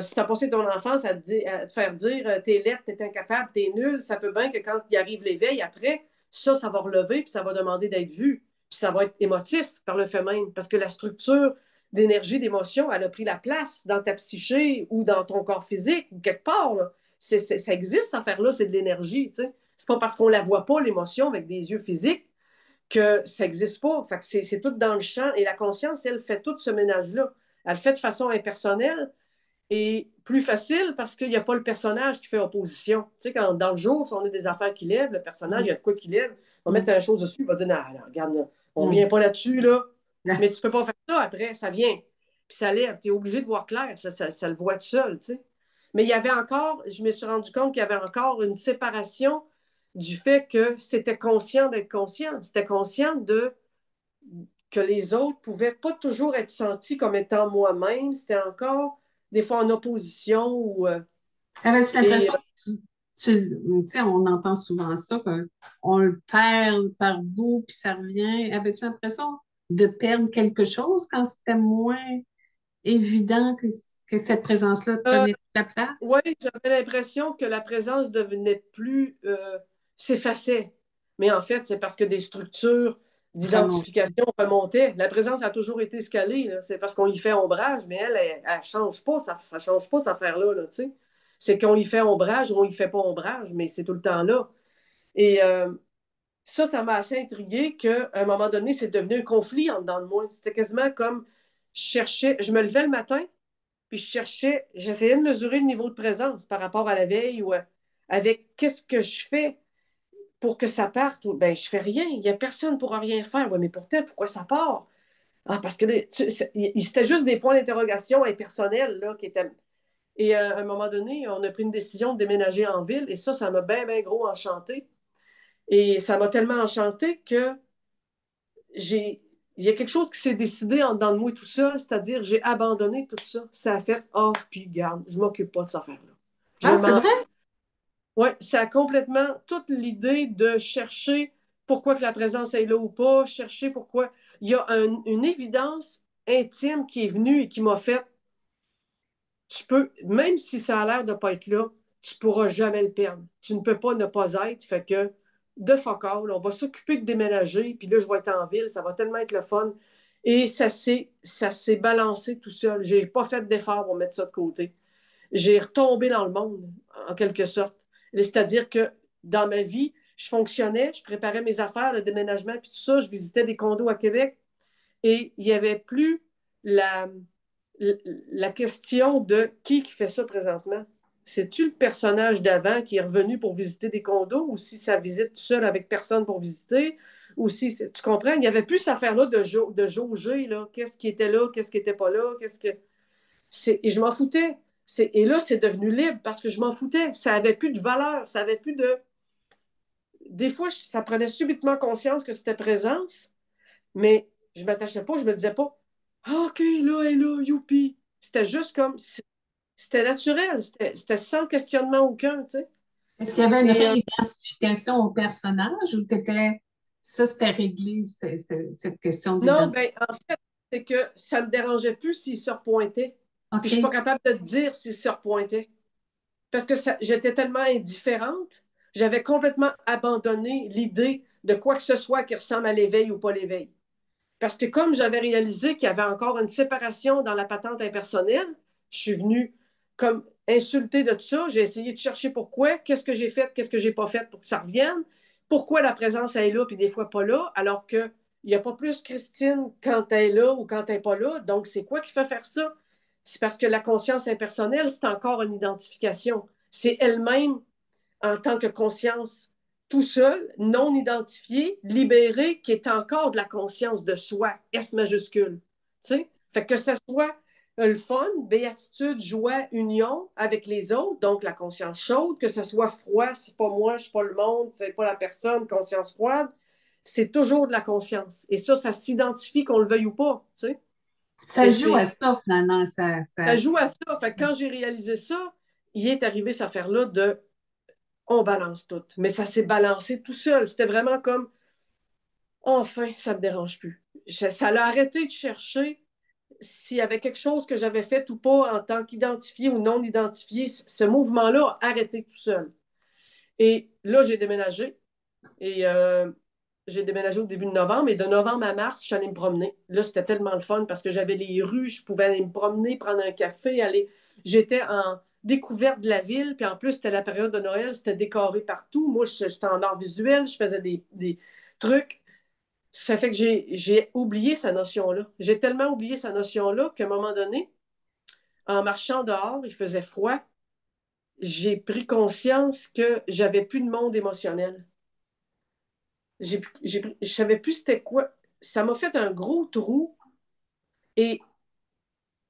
Si tu as passé ton enfance à te faire dire t'es laide, t'es incapable, t'es nul, ça peut bien que quand il arrive l'éveil, après, ça va relever, puis ça va demander d'être vu. Puis ça va être émotif par le fait même, parce que la structure d'énergie, d'émotion, elle a pris la place dans ta psyché ou dans ton corps physique, ou quelque part. Là. Ça existe, cette affaire-là, c'est de l'énergie. Tu sais. C'est pas parce qu'on la voit pas, l'émotion, avec des yeux physiques, que ça n'existe pas. Fait que c'est tout dans le champ. Et la conscience, elle fait tout ce ménage-là. Elle le fait de façon impersonnelle, et plus facile parce qu'il n'y a pas le personnage qui fait opposition. Tu sais, quand dans le jour, si on a des affaires qui lèvent, le personnage, il y a de quoi qui lève, on va mettre la chose dessus, il va dire, non, non, regarde, là, on ne Mm. vient pas là-dessus, là. Mais tu ne peux pas faire ça après, ça vient. Puis ça lève, tu es obligé de voir clair, ça le voit tout seul, tu sais. Mais il y avait encore, je me suis rendu compte qu'il y avait encore une séparation du fait que c'était conscient d'être conscient. C'était conscient de que les autres pouvaient pas toujours être sentis comme étant moi-même. C'était encore des fois en opposition ou Avais-tu et l'impression que tu sais, on entend souvent ça, qu'on le perd par bout, puis ça revient. Avais-tu l'impression de perdre quelque chose quand c'était moins évident que cette présence-là euh, prenait toute la ouais, place? j'avais l'impression que la présence devenait plus s'effaçait. Mais en fait, c'est parce que des structures Remonter. d'identification remontaient. La présence a toujours été escalée, là. C'est parce qu'on y fait ombrage, mais elle change pas, ça change pas cette affaire-là, là, tu sais. C'est qu'on y fait ombrage ou on y fait pas ombrage, mais c'est tout le temps là. Et ça m'a assez intrigué qu'à un moment donné, c'est devenu un conflit en dedans de moi. C'était quasiment comme je me levais le matin, puis j'essayais de mesurer le niveau de présence par rapport à la veille ou avec qu'est-ce que je fais pour que ça parte. Ben, je fais rien. Il n'y a personne pour rien faire. Ouais, mais pourtant, pourquoi ça part? Ah, parce que c'était juste des points d'interrogation impersonnels là, qui étaient. Et à un moment donné, on a pris une décision de déménager en ville, et ça m'a bien, bien gros enchanté. Et ça m'a tellement enchanté que il y a quelque chose qui s'est décidé en dedans de moi tout ça, c'est-à-dire j'ai abandonné tout ça. Ça a fait, oh, puis garde, je m'occupe pas de cette affaire-là. Je Ah, c'est m'en... vrai? Ouais, ça a complètement toute l'idée de chercher pourquoi que la présence est là ou pas, chercher pourquoi. Il y a une évidence intime qui est venue et qui m'a fait, tu peux, même si ça a l'air de pas être là, tu pourras jamais le perdre. Tu ne peux pas ne pas être. Fait que, de fuck all, on va s'occuper de déménager, puis là, je vais être en ville, ça va tellement être le fun. Et ça s'est balancé tout seul. J'ai pas fait d'effort pour mettre ça de côté. J'ai retombé dans le monde, en quelque sorte. C'est-à-dire que dans ma vie, je fonctionnais, je préparais mes affaires, le déménagement, puis tout ça, je visitais des condos à Québec, et il n'y avait plus la, la question de qui fait ça présentement. C'est-tu le personnage d'avant qui est revenu pour visiter des condos ou si ça visite tout seul avec personne pour visiter? Ou si, tu comprends, il n'y avait plus cette affaire-là de jauger, là, qu'est-ce qui était là, qu'est-ce qui n'était pas là, qu'est-ce que. Et je m'en foutais. Et là, c'est devenu libre parce que je m'en foutais. Ça n'avait plus de valeur, ça n'avait plus de. Des fois, ça prenait subitement conscience que c'était présence, mais je ne m'attachais pas, je me disais pas, ah, OK, là, elle est là, youpi. C'était juste comme, c'était naturel, c'était sans questionnement aucun, tu sais. Est-ce qu'il y avait une Et vraie identification au personnage ou ça, c'était réglé, cette question non, d'identité? ben, en fait, c'est que ça me dérangeait plus s'il se repointait. Puis je suis pas OK. capable de te dire s'il se repointait. Parce que j'étais tellement indifférente, j'avais complètement abandonné l'idée de quoi que ce soit qui ressemble à l'éveil ou pas l'éveil. Parce que comme j'avais réalisé qu'il y avait encore une séparation dans la patente impersonnelle, je suis venue comme insultée de tout ça. J'ai essayé de chercher pourquoi, qu'est-ce que j'ai fait, qu'est-ce que j'ai pas fait pour que ça revienne, pourquoi la présence est là puis des fois pas là, alors que il n'y a pas plus Christine quand elle est là ou quand elle n'est pas là. Donc, c'est quoi qui fait faire ça? C'est parce que la conscience impersonnelle, c'est encore une identification. C'est elle-même en tant que conscience tout seul, non identifié, libéré, qui est encore de la conscience de soi, S majuscule. Tu sais? Fait que ça soit le fun, béatitude, joie, union avec les autres, donc la conscience chaude, que ce soit froid, c'est pas moi, je suis pas le monde, c'est pas la personne, conscience froide, c'est toujours de la conscience. Et ça s'identifie qu'on le veuille ou pas, tu sais. Ça Et joue à ça, finalement. ça joue à ça. Fait que quand j'ai réalisé ça, il est arrivé cette affaire-là de on balance tout. Mais ça s'est balancé tout seul. C'était vraiment comme, enfin, ça ne me dérange plus. Ça l'a arrêté de chercher s'il y avait quelque chose que j'avais fait ou pas en tant qu'identifié ou non identifié. Ce mouvement-là a arrêté tout seul. Et là, j'ai déménagé. Et j'ai déménagé au début de novembre. Et de novembre à mars, je suis allée me promener. Là, c'était tellement le fun parce que j'avais les rues, je pouvais aller me promener, prendre un café, aller. J'étais en découverte de la ville. Puis en plus, c'était la période de Noël, c'était décoré partout. Moi, j'étais en art visuel, je faisais des trucs. Ça fait que j'ai oublié sa notion-là. J'ai tellement oublié sa notion-là qu'à un moment donné, en marchant dehors, il faisait froid. J'ai pris conscience que j'avais plus de monde émotionnel. Je savais plus c'était quoi. Ça m'a fait un gros trou et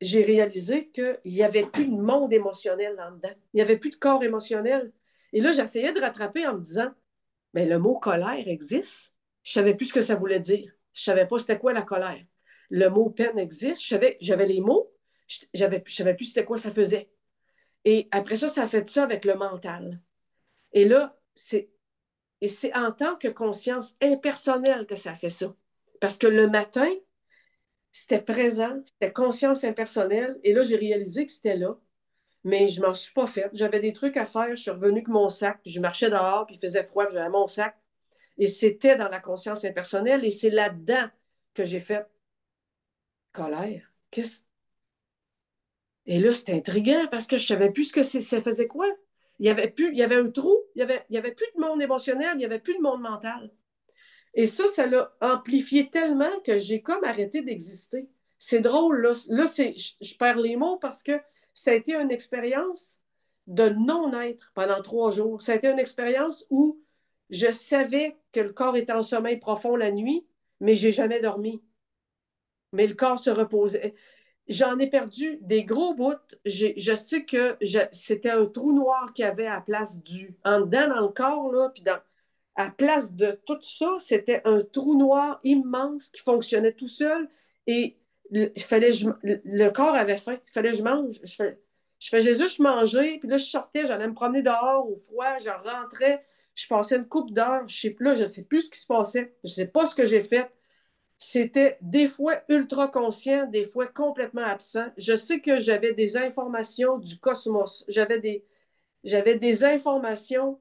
j'ai réalisé qu'il n'y avait plus de monde émotionnel là-dedans. Il n'y avait plus de corps émotionnel. Et là, j'essayais de rattraper en me disant, mais le mot colère existe. Je savais plus ce que ça voulait dire. Je savais pas c'était quoi la colère. Le mot peine existe. J'avais les mots. Je savais plus c'était quoi ça faisait. Et après ça, ça a fait ça avec le mental. Et là, c'est en tant que conscience impersonnelle que ça fait ça. Parce que le matin, c'était présent, c'était conscience impersonnelle. Et là, j'ai réalisé que c'était là. Mais je m'en suis pas faite. J'avais des trucs à faire. Je suis revenue avec mon sac. Puis je marchais dehors, puis il faisait froid, puis j'avais mon sac. Et c'était dans la conscience impersonnelle. Et c'est là-dedans que j'ai fait colère. Qu'est-ce. Et là, c'était intriguant parce que je savais plus ce que ça faisait quoi. Il y avait un trou, il y avait plus de monde émotionnel, il y avait plus de monde mental. Et ça l'a amplifié tellement que j'ai comme arrêté d'exister. C'est drôle, là. Là, je perds les mots parce que ça a été une expérience de non-être pendant 3 jours. Ça a été une expérience où je savais que le corps était en sommeil profond la nuit, mais j'ai jamais dormi. Mais le corps se reposait. J'en ai perdu des gros bouts. Je sais que c'était un trou noir qu'il y avait à la place en dedans dans le corps, là, puis à la place de tout ça, c'était un trou noir immense qui fonctionnait tout seul. Et le corps avait faim. Il fallait que je mange. Je faisais juste manger, puis là, je sortais, j'allais me promener dehors au froid, je rentrais, je passais une coupe d'heure, je sais plus, là, je sais plus ce qui se passait. Je sais pas ce que j'ai fait. C'était des fois ultra conscient, des fois complètement absent. Je sais que j'avais des informations du cosmos. J'avais des informations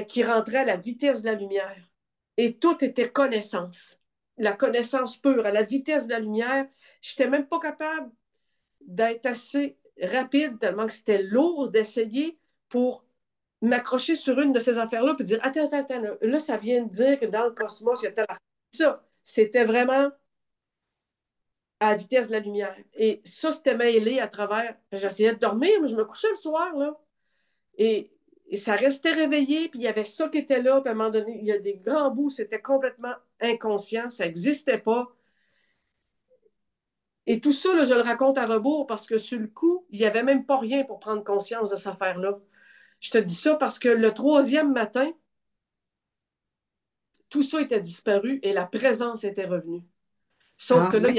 qui rentraient à la vitesse de la lumière. Et tout était connaissance. la connaissance pure, à la vitesse de la lumière. Je n'étais même pas capable d'être assez rapide, tellement que c'était lourd d'essayer pour m'accrocher sur une de ces affaires-là et dire attends, attends, attends, là, ça vient de dire que dans le cosmos, il y a telle affaire. Ça, c'était vraiment à la vitesse de la lumière. Et ça, c'était mêlé à travers. J'essayais de dormir, mais je me couchais le soir, là. Et, et ça restait réveillé, puis il y avait ça qui était là, puis à un moment donné, il y a des grands bouts, c'était complètement inconscient, ça n'existait pas. Et tout ça, là, je le raconte à rebours parce que sur le coup, il n'y avait même pas rien pour prendre conscience de cette affaire-là. Je te dis ça parce que le troisième matin, tout ça était disparu et la présence était revenue. Sauf Ah que là, oui.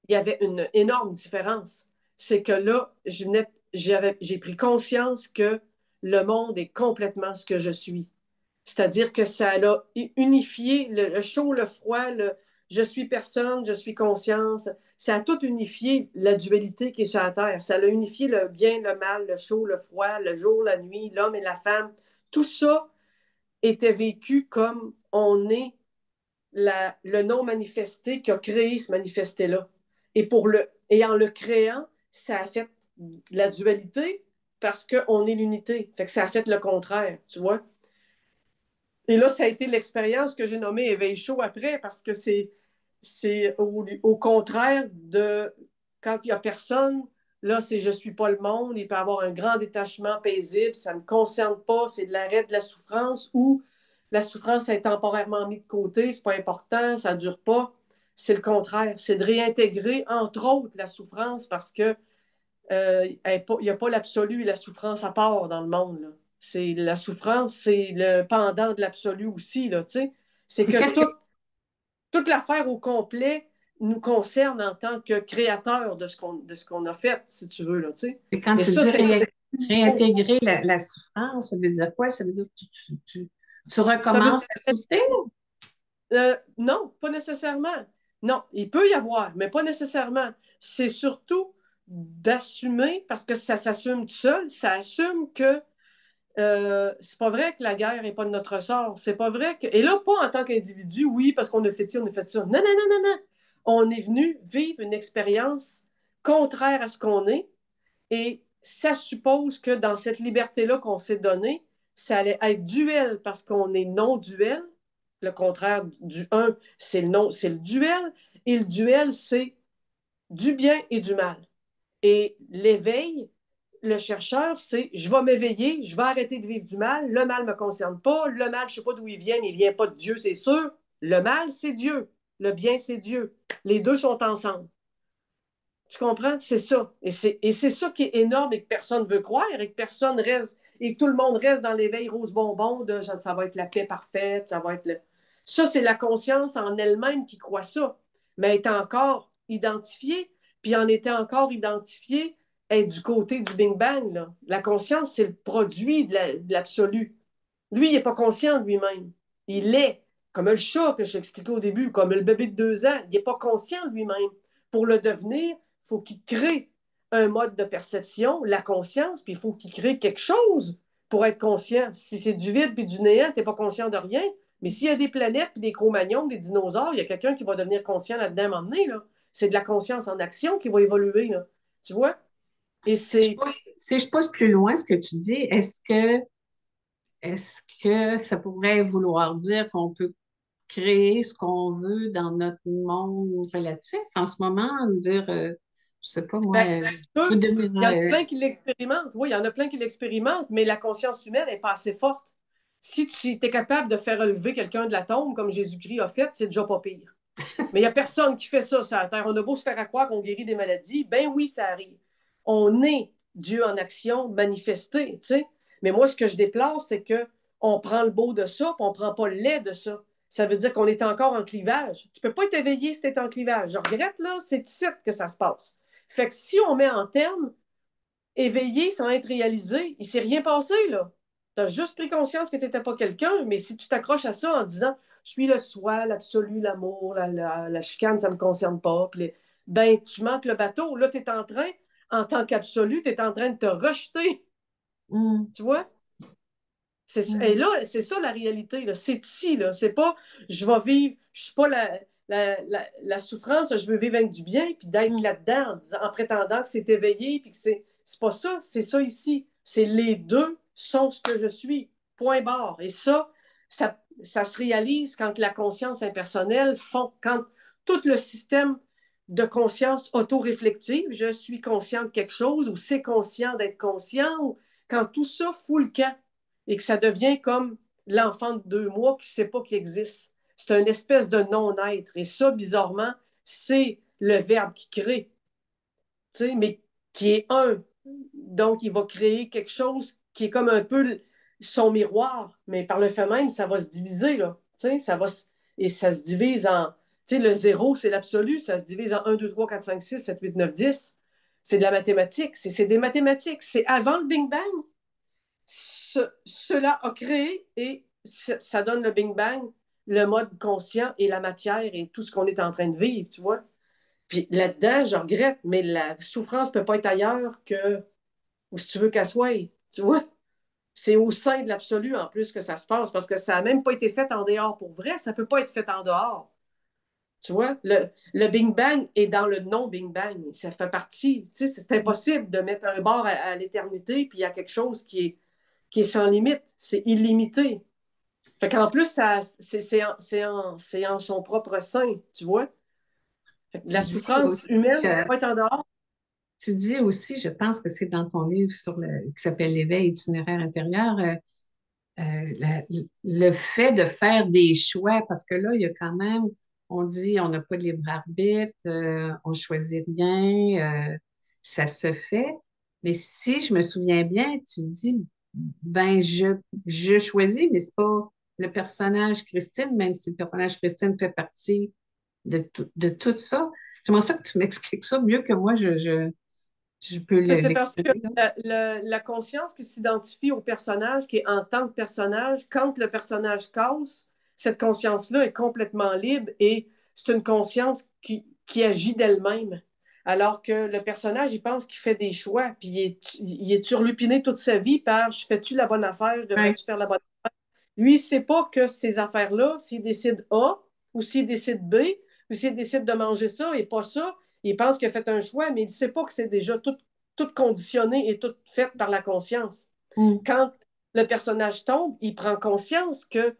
il y avait une énorme différence. C'est que là, j'ai pris conscience que le monde est complètement ce que je suis. C'est-à-dire que ça a unifié le chaud, le froid, le je suis personne, je suis conscience. Ça a tout unifié la dualité qui est sur la Terre. Ça a unifié le bien, le mal, le chaud, le froid, le jour, la nuit, l'homme et la femme. Tout ça était vécu comme on est le non manifesté qui a créé ce manifesté-là. Et en le créant, ça a fait la dualité parce qu'on est l'unité. Fait que ça a fait le contraire, tu vois. Et là, ça a été l'expérience que j'ai nommée éveil chaud après parce que c'est au contraire de quand il n'y a personne, là, c'est je suis pas le monde, il peut y avoir un grand détachement paisible, ça ne me concerne pas, c'est de l'arrêt de la souffrance ou la souffrance est temporairement mise de côté, c'est pas important, ça dure pas. C'est le contraire, c'est de réintégrer, entre autres, la souffrance parce que il n'y a pas l'absolu et la souffrance à part dans le monde. Là. C'est, la souffrance, c'est le pendant de l'absolu aussi. Là, tu sais. C'est Et que qu'est-ce que toute l'affaire au complet nous concerne en tant que créateur de ce qu'on a fait, si tu veux. Là, tu sais. et quand Et tu ça, dis c'est réintégrer la souffrance, ça veut dire quoi? Ça veut dire que tu ça veut recommences dire à souffrir? non, pas nécessairement. Non, il peut y avoir, mais pas nécessairement. C'est surtout d'assumer, parce que ça s'assume tout seul, ça assume que c'est pas vrai que la guerre n'est pas de notre sort. C'est pas vrai que. Et là, pas en tant qu'individu, oui, parce qu'on a fait ci, on a fait ça. Non, non, non, non, non. On est venu vivre une expérience contraire à ce qu'on est. Et ça suppose que dans cette liberté-là qu'on s'est donnée, ça allait être duel parce qu'on est non-duel. Le contraire du un, c'est le non, c'est le duel. Et le duel, c'est du bien et du mal. Et l'éveil, le chercheur, c'est je vais m'éveiller, je vais arrêter de vivre du mal, le mal ne me concerne pas, le mal, je ne sais pas d'où il vient, mais il ne vient pas de Dieu, c'est sûr. Le mal, c'est Dieu. Le bien, c'est Dieu. Les deux sont ensemble. Tu comprends? C'est ça. Et c'est ça qui est énorme et que personne ne veut croire et que personne reste, et que tout le monde reste dans l'éveil rose bonbon de ça va être la paix parfaite, ça va être le. Ça, c'est la conscience en elle-même qui croit ça. Mais elle est encore identifiée, puis en étant encore identifiée, elle est du côté du Big Bang. Là. La conscience, c'est le produit de l'absolu. Lui, il n'est pas conscient de lui-même. Il est, comme le chat que je t'expliquais au début, comme le bébé de 2 ans, il n'est pas conscient de lui-même. Pour le devenir, il faut qu'il crée un mode de perception, la conscience, puis il faut qu'il crée quelque chose pour être conscient. Si c'est du vide puis du néant, tu n'es pas conscient de rien. Mais s'il y a des planètes, puis des cro-magnons, des dinosaures, il y a quelqu'un qui va devenir conscient là-dedans à un moment donné. Là. C'est de la conscience en action qui va évoluer. Là. Tu vois? Et c'est Si je pousse plus loin ce que tu dis, est-ce que ça pourrait vouloir dire qu'on peut créer ce qu'on veut dans notre monde relatif en ce moment, dire, je sais pas moi, ben, je veux devenir, il y en a plein qui l'expérimentent. Oui, il y en a plein qui l'expérimentent, mais la conscience humaine n'est pas assez forte. Si tu es capable de faire relever quelqu'un de la tombe, comme Jésus-Christ a fait, c'est déjà pas pire. Mais il n'y a personne qui fait ça sur la Terre. On a beau se faire à croire qu'on guérit des maladies. Ben oui, ça arrive. On est Dieu en action manifesté, tu sais. Mais moi, ce que je déplore, c'est que on prend le beau de ça, puis on ne prend pas le lait de ça. Ça veut dire qu'on est encore en clivage. Tu ne peux pas être éveillé si tu es en clivage. Je regrette, là, c'est ici que ça se passe. Fait que si on met en terme éveillé sans être réalisé, il ne s'est rien passé, là. Tu as juste pris conscience que tu n'étais pas quelqu'un, mais si tu t'accroches à ça en disant je suis le soi, l'absolu, l'amour, la chicane, ça ne me concerne pas, puis ben, tu manques le bateau. Là, tu es en train, en tant qu'absolu, tu es en train de te rejeter. hum, Tu vois? Et hum, là, c'est ça la réalité. Là. C'est ici. Là. C'est pas je vais vivre, je suis pas la. la souffrance, je veux vivre avec du bien, puis d'être là-dedans en prétendant que c'est éveillé, puis que c'est pas ça, c'est ça ici. C'est les deux sont ce que je suis, point barre. Et ça se réalise quand la conscience impersonnelle fond, quand tout le système de conscience autoréflective, je suis conscient de quelque chose, ou c'est conscient d'être conscient, ou quand tout ça fout le camp, et que ça devient comme l'enfant de 2 mois qui ne sait pas qu'il existe. C'est une espèce de non-être. Et ça, bizarrement, c'est le verbe qui crée, mais qui est un. Donc, il va créer quelque chose qui est comme un peu son miroir, mais par le fait même, ça va se diviser, là. Et ça se divise en. Le zéro, c'est l'absolu, ça se divise en 1, 2, 3, 4, 5, 6, 7, 8, 9, 10. C'est de la mathématique, c'est des mathématiques. C'est avant le Big Bang, cela a créé et ça donne le Big Bang, le mode conscient et la matière et tout ce qu'on est en train de vivre, tu vois. Puis là-dedans, je regrette, mais la souffrance ne peut pas être ailleurs que où si tu veux qu'elle soit, tu vois. C'est au sein de l'absolu en plus que ça se passe parce que ça n'a même pas été fait en dehors pour vrai. Ça ne peut pas être fait en dehors. Tu vois, le Big Bang est dans le non-Big Bang. Ça fait partie. Tu sais, c'est impossible de mettre un bord à l'éternité puis il y a quelque chose qui est sans limite. C'est illimité. Fait qu'en plus, c'est en son propre sein, tu vois. Fait que la Tu dis souffrance aussi, humaine ne peut euh, pas être en dehors. tu dis aussi, je pense que c'est dans ton livre qui s'appelle L'éveil itinéraire intérieur, le fait de faire des choix, parce que là, il y a quand même, on dit on n'a pas de libre arbitre, on choisit rien, ça se fait. Mais si je me souviens bien, tu dis, ben, je choisis, mais c'est pas le personnage Christine, même si le personnage Christine fait partie de tout ça. J'aimerais ça que tu m'expliques ça mieux que moi, je peux Mais c'est parce que l'exprimer, là. la conscience qui s'identifie au personnage, qui est en tant que personnage, quand le personnage casse, cette conscience-là est complètement libre et c'est une conscience qui agit d'elle-même. Alors que le personnage, il pense qu'il fait des choix, puis il est turlupiné toute sa vie par je fais-tu la bonne affaire, je Ouais. devrais-tu faire la bonne affaire. Lui, il ne sait pas que ces affaires-là, s'il décide A ou s'il décide B ou s'il décide de manger ça et pas ça, il pense qu'il a fait un choix, mais il ne sait pas que c'est déjà tout conditionné et tout fait par la conscience. Mm. Quand le personnage tombe, il prend conscience que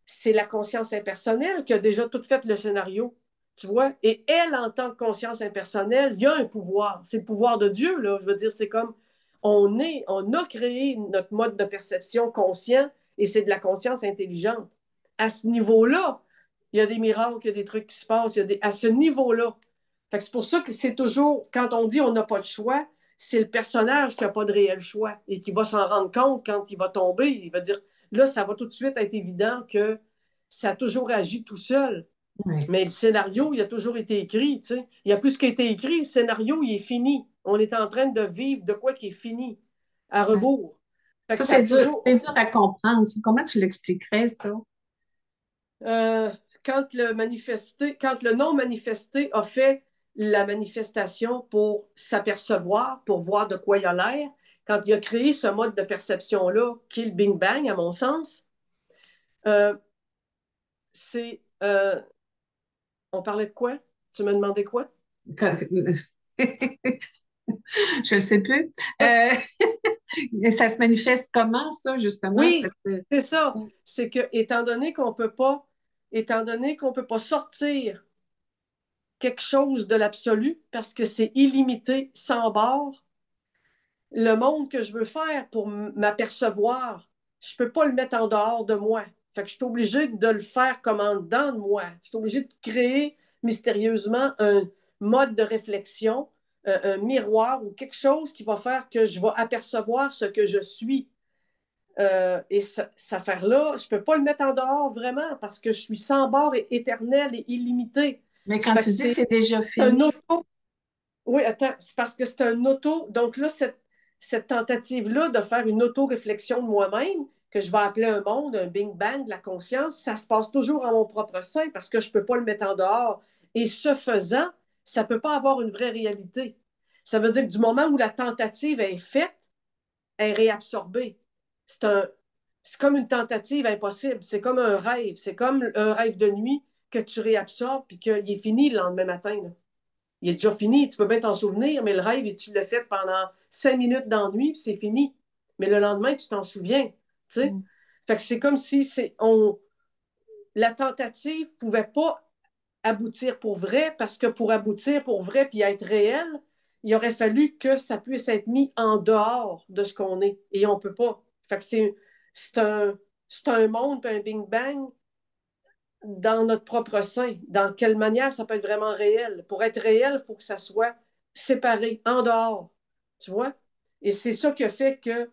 c'est la conscience impersonnelle qui a déjà tout fait le scénario. Tu vois? Et elle, en tant que conscience impersonnelle, il y a un pouvoir. C'est le pouvoir de Dieu, là. Je veux dire, c'est comme on a créé notre mode de perception conscient et c'est de la conscience intelligente. À ce niveau-là, il y a des miracles, il y a des trucs qui se passent, à ce niveau-là. C'est pour ça que c'est toujours, quand on dit on n'a pas de choix, c'est le personnage qui n'a pas de réel choix et qui va s'en rendre compte quand il va tomber. Il va dire, là, ça va tout de suite être évident que ça a toujours agi tout seul. Ouais. Mais le scénario, il a toujours été écrit. Tu sais. Il y a plus qui a été écrit. Le scénario, il est fini. On est en train de vivre de quoi qui est fini, à Ouais. rebours. Fait que Ça, ça a toujours. c'est dur à comprendre. Comment tu l'expliquerais, ça? euh, quand le non manifesté a fait la manifestation pour s'apercevoir, pour voir de quoi il a l'air, quand il a créé ce mode de perception-là, qui est le Big Bang, à mon sens, euh, c'est. On parlait de quoi? Tu me demandais quoi? Je ne sais plus. Ça se manifeste comment, ça, justement? Oui, c'est ça. C'est que, étant donné qu'on peut pas sortir quelque chose de l'absolu parce que c'est illimité, sans bord, le monde que je veux faire pour m'apercevoir, je peux pas le mettre en dehors de moi. Fait que je suis obligé de le faire comme en dedans de moi. Je suis obligé de créer mystérieusement un mode de réflexion, un miroir ou quelque chose qui va faire que je vais apercevoir ce que je suis. Et cette affaire-là, je ne peux pas le mettre en dehors vraiment parce que je suis sans bord et éternel et illimité. Mais Ça quand fait que tu dis c'est c'est déjà un fini, auto. Oui, attends, c'est parce que c'est un auto. Donc là, cette tentative-là de faire une auto-réflexion de moi-même, que je vais appeler un monde, un Big Bang de la conscience, ça se passe toujours en mon propre sein parce que je ne peux pas le mettre en dehors. Et ce faisant, ça ne peut pas avoir une vraie réalité. Ça veut dire que du moment où la tentative est faite, elle est réabsorbée. C'est un, c'est comme une tentative impossible. C'est comme un rêve. C'est comme un rêve de nuit. que tu réabsorbes puis qu'il est fini le lendemain matin. Là. Il est déjà fini. Tu peux bien t'en souvenir, mais le rêve, tu l'as fait pendant 5 minutes d'ennui puis c'est fini. Mais le lendemain, tu t'en souviens. Tu sais? Mm. Fait que c'est comme si la tentative ne pouvait pas aboutir pour vrai parce que pour aboutir pour vrai puis être réel, il aurait fallu que ça puisse être mis en dehors de ce qu'on est. Et on ne peut pas. Fait que c'est un, c'est un monde, un Big Bang dans notre propre sein. Dans quelle manière ça peut être vraiment réel? Pour être réel, il faut que ça soit séparé, en dehors. Tu vois? Et c'est ça qui a fait que.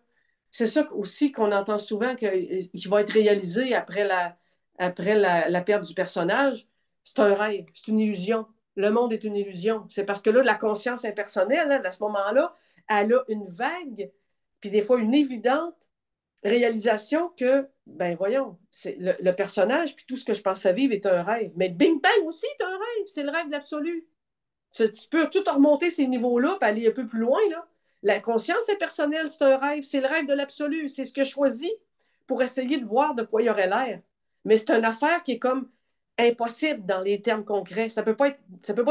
C'est ça aussi qu'on entend souvent qui va être réalisé après la perte du personnage. C'est un rêve, c'est une illusion. Le monde est une illusion. C'est parce que là, la conscience impersonnelle, hein, à ce moment-là, elle a une vague, puis des fois une évidente réalisation que, ben voyons, c'est le personnage, puis tout ce que je pense à vivre est un rêve. Mais le Big Bang aussi est un rêve, c'est le rêve de l'absolu. Tu peux tout remonter ces niveaux-là, puis aller un peu plus loin, là. La conscience impersonnelle, c'est un rêve, c'est le rêve de l'absolu, c'est ce que je choisis pour essayer de voir de quoi il y aurait l'air. Mais c'est une affaire qui est comme impossible dans les termes concrets. Ça peut pas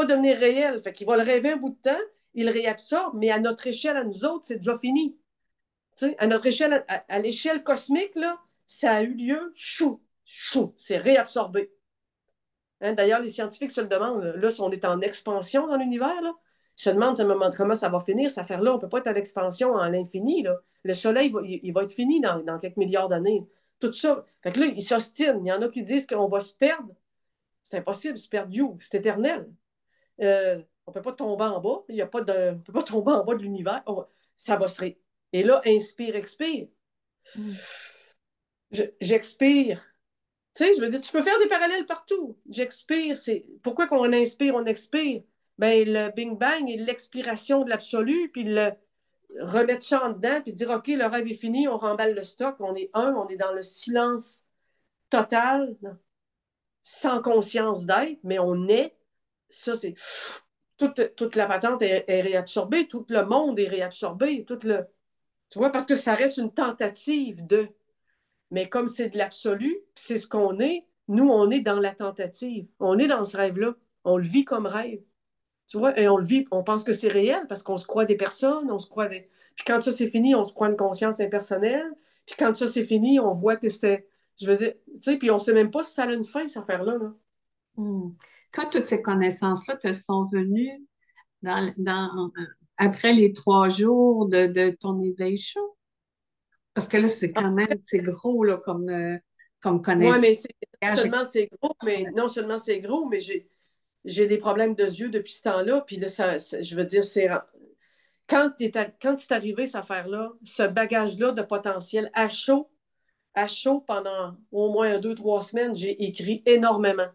devenir réel. Fait qu'il va le rêver un bout de temps, il le réabsorbe, mais à notre échelle, à nous autres, c'est déjà fini. T'sais, à notre échelle, à l'échelle cosmique, là, ça a eu lieu, chou, chou, c'est réabsorbé. Hein, d'ailleurs, les scientifiques se le demandent. Là, si on est en expansion dans l'univers, là, ils se demandent à un moment comment ça va finir, cette affaire-là. On ne peut pas être en expansion à l'infini. Là. Le Soleil, il va être fini dans quelques milliards d'années. Tout ça. Fait que là, ils s'ostinent. Il y en a qui disent qu'on va se perdre. C'est impossible, se perdre you. C'est éternel. On ne peut pas tomber en bas. Il y a pas de, on ne peut pas tomber en bas de l'univers. Ça va se... Et là, inspire, expire. Mm. J'expire. Tu sais, je veux dire, tu peux faire des parallèles partout. J'expire, c'est pourquoi qu'on inspire, on expire. Ben, le Big Bang est l'expiration de l'absolu, puis le remettre ça en dedans, puis dire, OK, le rêve est fini, on remballe le stock, on est dans le silence total, sans conscience d'être, mais on est. Ça, c'est. Toute la patente est réabsorbée, tout le monde est réabsorbé, tout le. Tu vois, parce que ça reste une tentative de. Mais comme c'est de l'absolu, c'est ce qu'on est, nous, on est dans la tentative. On est dans ce rêve-là. On le vit comme rêve. Tu vois, et on le vit, on pense que c'est réel parce qu'on se croit des personnes, on se croit des. Puis quand ça c'est fini, on se croit une conscience impersonnelle. Puis quand ça c'est fini, on voit que c'était. Je veux dire, tu sais, puis on sait même pas si ça a une fin, cette affaire-là. Là. Mm. Quand toutes ces connaissances-là te sont venues après les 3 jours de ton éveil chaud, parce que là, c'est quand même, c'est gros là, comme Ouais, connaissance. mais non seulement c'est gros, mais j'ai des problèmes de yeux depuis ce temps-là. Puis là, je veux dire, quand c'est arrivé cette affaire-là, ce bagage-là de potentiel à chaud pendant au moins 2, 3 semaines, j'ai écrit énormément.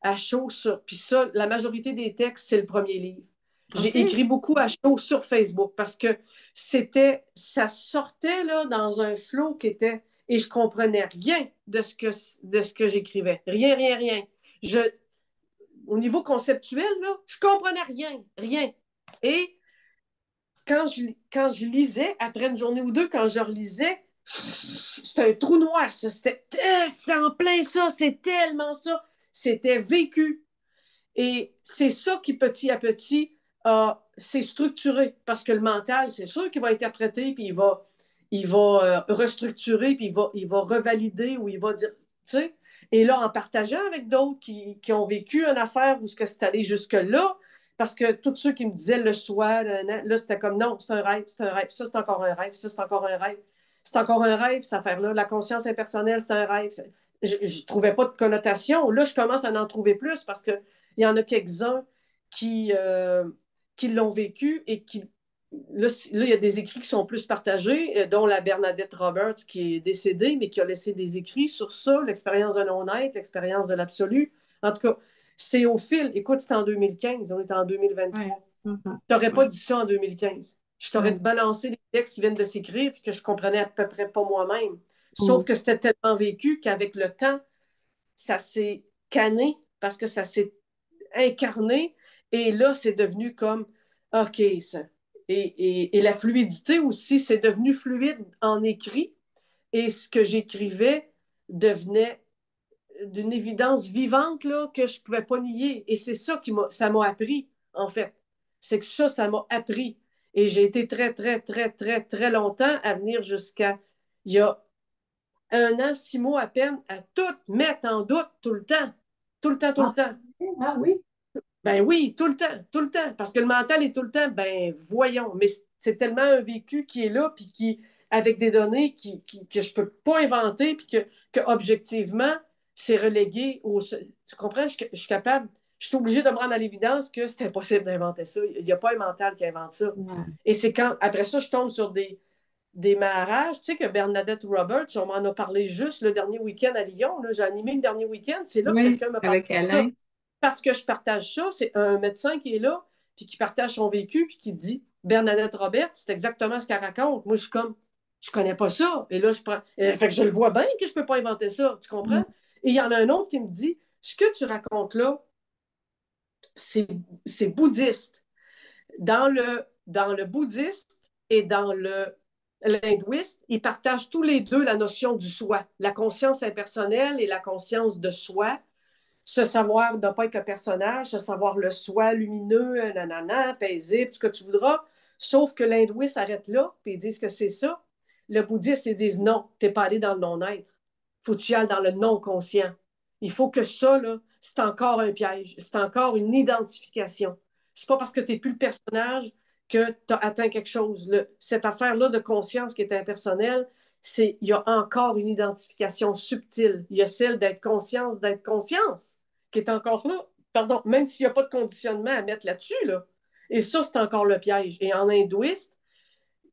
À chaud, ça. Puis ça, la majorité des textes, c'est le premier livre. J'ai OK? écrit beaucoup à chaud sur Facebook parce que ça sortait là, dans un flow qui était, et je comprenais rien de ce que j'écrivais. Rien, rien, rien. Je, Au niveau conceptuel, là, je comprenais rien, rien. Et quand je lisais, après une journée ou deux, quand je relisais, c'était un trou noir, ça. C'était en plein ça, c'est tellement ça. C'était vécu. Et c'est ça qui, petit à petit, s'est structuré. Parce que le mental, c'est sûr qu'il va interpréter, puis il va restructurer, puis il va revalider, ou il va dire, tu sais. Et là, en partageant avec d'autres qui ont vécu une affaire où c'est allé jusque-là, parce que tous ceux qui me disaient le soi, là, c'était comme non, c'est un rêve, c'est un rêve, ça, c'est encore un rêve, ça, c'est encore un rêve. C'est encore un rêve, cette affaire-là. La conscience impersonnelle, c'est un rêve. Je ne trouvais pas de connotation. Là, je commence à en trouver plus parce qu'il y en a quelques-uns qui, euh, qui l'ont vécu et qui. Là, il y a des écrits qui sont plus partagés, dont la Bernadette Roberts qui est décédée, mais qui a laissé des écrits sur ça, l'expérience de non-être, l'expérience de l'absolu. En tout cas, c'est au fil. Écoute, c'est en 2015, on est en Oui. 2023. Mhm. Je t'aurais pas Oui. dit ça en 2015. Je t'aurais Oui. balancé les textes qui viennent de s'écrire puis que je comprenais à peu près pas moi-même. Sauf Mm. que c'était tellement vécu qu'avec le temps, ça s'est canné parce que ça s'est incarné et là, c'est devenu comme OK, ça. Et la fluidité aussi, c'est devenu fluide en écrit et ce que j'écrivais devenait d'une évidence vivante là, que je ne pouvais pas nier. Et c'est ça ça m'a appris, en fait. C'est que ça m'a appris. Et j'ai été très, très, très, très, très longtemps à venir jusqu'à il y a 1 an, 6 mois à peine, à tout mettre en doute tout le temps. Tout le temps, tout le Ah, temps. ah oui. Ben oui, tout le temps, tout le temps. Parce que le mental est tout le temps, ben voyons. Mais c'est tellement un vécu qui est là, puis qui, avec des données que je peux pas inventer, puis que objectivement, c'est relégué au. Tu comprends? Je suis capable, je suis obligée de me rendre à l'évidence que c'est impossible d'inventer ça. Il n'y a pas un mental qui invente ça. Ouais. Et c'est quand, après ça, je tombe sur des mariages. Tu sais que Bernadette Roberts, on m'en a parlé juste le dernier week-end à Lyon. Là, j'ai animé le dernier week-end. C'est là que Oui, quelqu'un me parle avec de ça. Alain. Parce que je partage ça. C'est un médecin qui est là, puis qui partage son vécu, puis qui dit Bernadette Roberts, c'est exactement ce qu'elle raconte. Moi, je suis comme, je connais pas ça. Et là, je prends. Fait que je le vois bien que je peux pas inventer ça. Tu comprends? Mm. Et il y en a un autre qui me dit ce que tu racontes là, c'est bouddhiste. Dans le bouddhiste et dans l'hindouiste, ils partagent tous les deux la notion du soi, la conscience impersonnelle et la conscience de soi. Se savoir ne pas être le personnage, se savoir le soi lumineux, nanana, paisible, ce que tu voudras. Sauf que l'hindouiste s'arrête là, puis ils disent que c'est ça. Le bouddhiste, ils disent non, tu n'es pas allé dans le non-être. Faut que tu y ailles dans le non-conscient. Il faut que ça, là, c'est encore un piège. C'est encore une identification. C'est pas parce que tu n'es plus le personnage que tu as atteint quelque chose. Cette affaire-là de conscience qui est impersonnelle, il y a encore une identification subtile. Il y a celle d'être conscience, qui est encore là. Pardon, même s'il n'y a pas de conditionnement à mettre là-dessus, là. Et ça, c'est encore le piège. Et en hindouiste,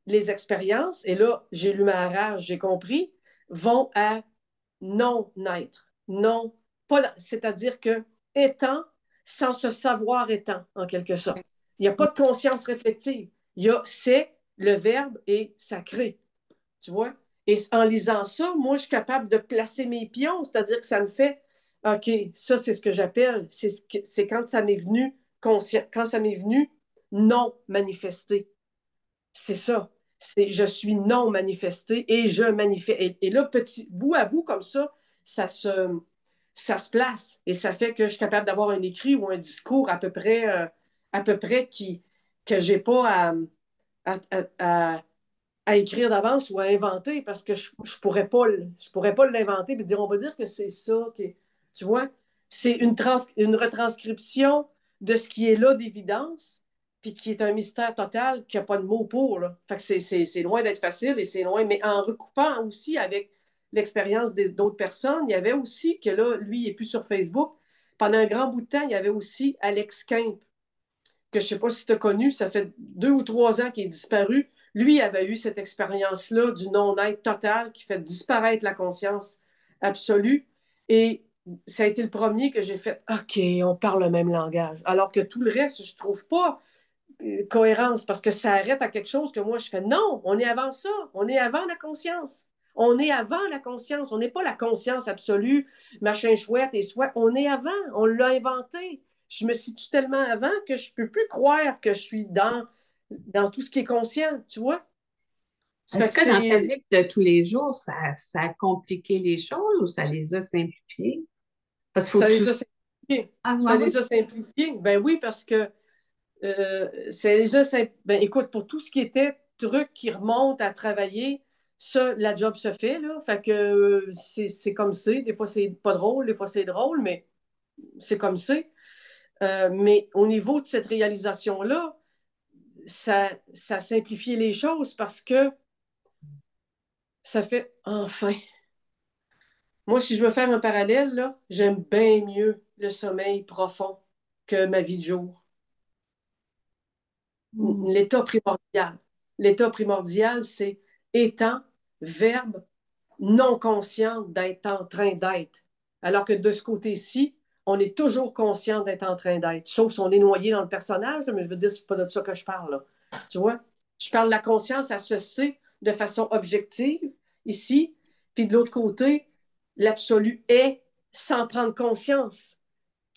les expériences, et là, j'ai lu ma rage, j'ai compris, vont à non-être. Non, pas, c'est-à-dire que étant sans se savoir étant, en quelque sorte. Il n'y a pas de conscience réflexive. Il y a c'est, le verbe et ça crée. Tu vois? Et en lisant ça, moi, je suis capable de placer mes pions, c'est-à-dire que ça me fait, OK, ça, c'est ce que j'appelle, c'est quand ça m'est venu conscient, quand ça m'est venu non manifesté. C'est ça. Je suis non manifesté et je manifeste. Et là, petit bout à bout comme ça se, ça se place. Et ça fait que je suis capable d'avoir un écrit ou un discours à peu près que j'ai pas à, à, à, à écrire d'avance ou à inventer parce que je pourrais pas l'inventer et dire on va dire que c'est ça qui tu vois, c'est une retranscription de ce qui est là d'évidence puis qui est un mystère total qui n'a pas de mots pour là. Fait que c'est loin d'être facile et c'est loin, mais en recoupant aussi avec l'expérience d'autres personnes, il y avait aussi que là, lui, il n'est plus sur Facebook. Pendant un grand bout de temps, il y avait aussi Alex Kemp, que je ne sais pas si tu as connu, ça fait 2 ou 3 ans qu'il est disparu. Lui avait eu cette expérience-là du non-être total qui fait disparaître la conscience absolue. Et ça a été le premier que j'ai fait OK, on parle le même langage. Alors que tout le reste, je ne trouve pas cohérence parce que ça arrête à quelque chose que moi je fais non, on est avant ça, on est avant la conscience. On est avant la conscience, on n'est pas la conscience absolue, machin chouette et soit, on est avant, on l'a inventé. Je me situe tellement avant que je ne peux plus croire que je suis dans tout ce qui est conscient, tu vois? Ça fait Est-ce que que dans ta c'est. vie de tous les jours, ça a compliqué les choses ou ça les a simplifiées? Parce qu'il faut Ça que tu... les a simplifiés. Ah, Ça ouais, les oui. a simplifiés. Ben oui, parce que ça les a ben écoute, pour tout ce qui était truc qui remonte à travailler, ça, la job se fait, là. Fait que c'est comme c'est. Des fois, c'est pas drôle, des fois, c'est drôle, mais c'est comme c'est. Mais au niveau de cette réalisation-là, ça a simplifié les choses parce que ça fait enfin. Moi, si je veux faire un parallèle, là, j'aime bien mieux le sommeil profond que ma vie de jour. Hmm. L'état primordial. L'état primordial, c'est étant, verbe, non conscient d'être en train d'être. Alors que de ce côté-ci, on est toujours conscient d'être en train d'être. Sauf si on est noyé dans le personnage, mais je veux dire, c'est pas de ça que je parle, là. Tu vois? Je parle de la conscience associée de façon objective, ici, puis de l'autre côté, l'absolu est sans prendre conscience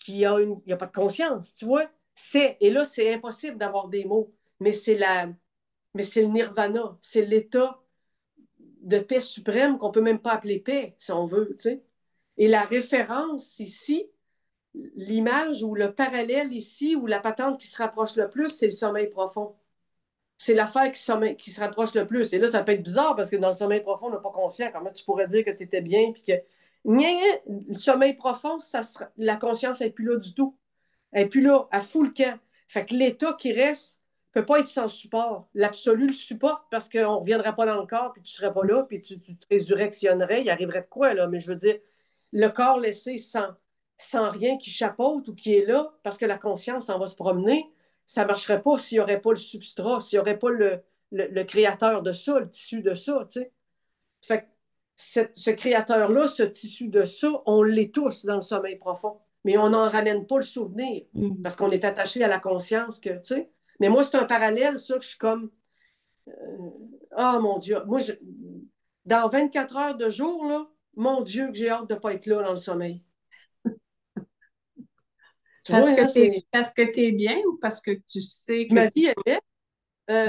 il y a pas de conscience, tu vois? Et là, c'est impossible d'avoir des mots, mais mais c'est le nirvana, c'est l'état de paix suprême qu'on peut même pas appeler paix, si on veut, tu sais. Et la référence ici, l'image ou le parallèle ici, ou la patente qui se rapproche le plus, c'est le sommeil profond. C'est l'affaire qui se rapproche le plus. Et là, ça peut être bizarre parce que dans le sommeil profond, on n'est pas conscient. Comment tu pourrais dire que tu étais bien puis que. Le sommeil profond, la conscience n'est plus là du tout. Elle n'est plus là. Elle fout le camp. Fait que l'état qui reste ne peut pas être sans support. L'absolu le supporte parce qu'on ne reviendrait pas dans le corps, puis tu ne serais pas là, puis tu te résurrectionnerais. Il arriverait de quoi, là? Mais je veux dire, le corps laissé sans rien qui chapeaute ou qui est là, parce que la conscience en va se promener, ça ne marcherait pas s'il n'y aurait pas le substrat, s'il n'y aurait pas le créateur de ça, le tissu de ça, tu sais. Fait que ce créateur-là, ce tissu de ça, on l'est tous dans le sommeil profond. Mais on n'en ramène pas le souvenir Mm. parce qu'on est attaché à la conscience que, tu sais. Mais moi, c'est un parallèle, ça, que je suis comme, oh mon Dieu, dans 24 heures de jour, là, mon Dieu, que j'ai hâte de ne pas être là dans le sommeil. Tu vois, hein, Parce que t'es bien ou parce que tu sais que ma tu vie est belle.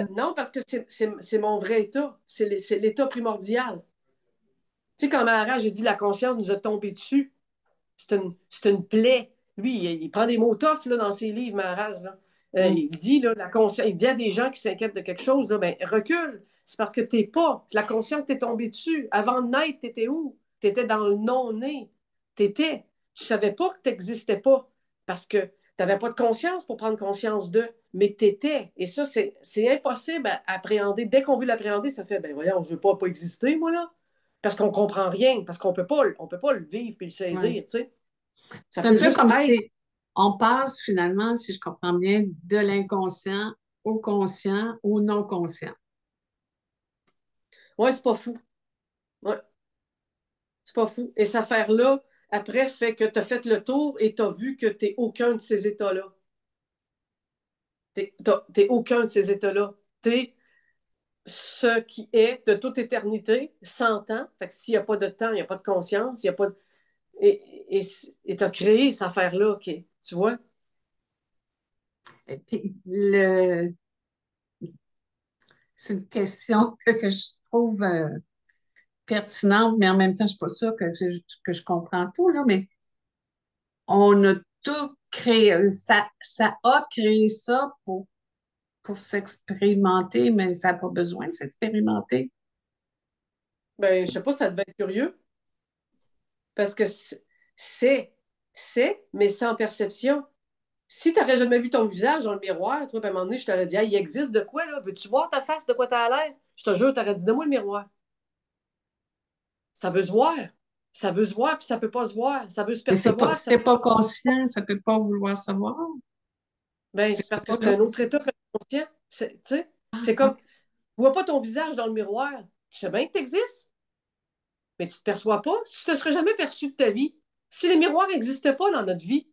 peux. Non, parce que c'est mon vrai état. C'est l'état primordial. Tu sais, quand Maharaj a dit la conscience nous a tombé dessus, c'est une plaie. Lui, il prend des mots tough là, dans ses livres, Maharaj. Là. Mm. Il dit, là, la conscience, il dit à des gens qui s'inquiètent de quelque chose, là, ben, recule. C'est parce que t'es pas. La conscience t'est tombée dessus. Avant de naître, t'étais où? T'étais dans le non-né. T'étais. Tu savais pas que t'existais pas parce que t'avais pas de conscience pour prendre conscience d'eux, mais t'étais. Et ça, c'est impossible à appréhender. Dès qu'on veut l'appréhender, ça fait, ben voyons, je veux pas exister, moi, là. Parce qu'on comprend rien, parce on peut pas le vivre puis le Ouais. saisir, tu sais. Ça C'est un peut peu juste comme être. si on passe finalement, si je comprends bien, de l'inconscient au conscient au non conscient. Ouais, c'est pas fou. Ouais, c'est pas fou. Et cette affaire-là, après, fait que tu as fait le tour et tu as vu que tu n'es aucun de ces états-là. T'es aucun de ces états-là. Tu es ce qui est de toute éternité, sans temps. Fait que s'il n'y a pas de temps, il n'y a pas de conscience, il n'y a pas de. Et tu as créé cette affaire-là, OK. Tu vois? Et puis, c'est une question que je trouve pertinente, mais en même temps, je ne suis pas sûre que je comprends tout, là, mais on a tout créé, ça a créé ça pour s'expérimenter, mais ça n'a pas besoin de s'expérimenter. Ben, je sais pas, ça devait être curieux. Parce que c'est, mais sans perception. Si tu n'aurais jamais vu ton visage dans le miroir, toi, à un moment donné, je t'aurais dit, hey, il existe de quoi, là? Veux-tu voir ta face, de quoi tu as l'air? Je te jure, tu aurais dit, donne-moi le miroir. Ça veut se voir. Ça veut se voir, puis ça peut pas se voir. Ça veut se Mais percevoir. si t'es pas conscient, ça peut pas vouloir savoir. Ben, Je c'est sais parce que pas c'est là. un autre état que conscient. Tu sais, Ah, c'est comme, ok. tu vois pas ton visage dans le miroir. Tu sais bien que tu existes, mais tu te perçois pas. Si tu te serais jamais perçu de ta vie, si les miroirs n'existaient pas dans notre vie,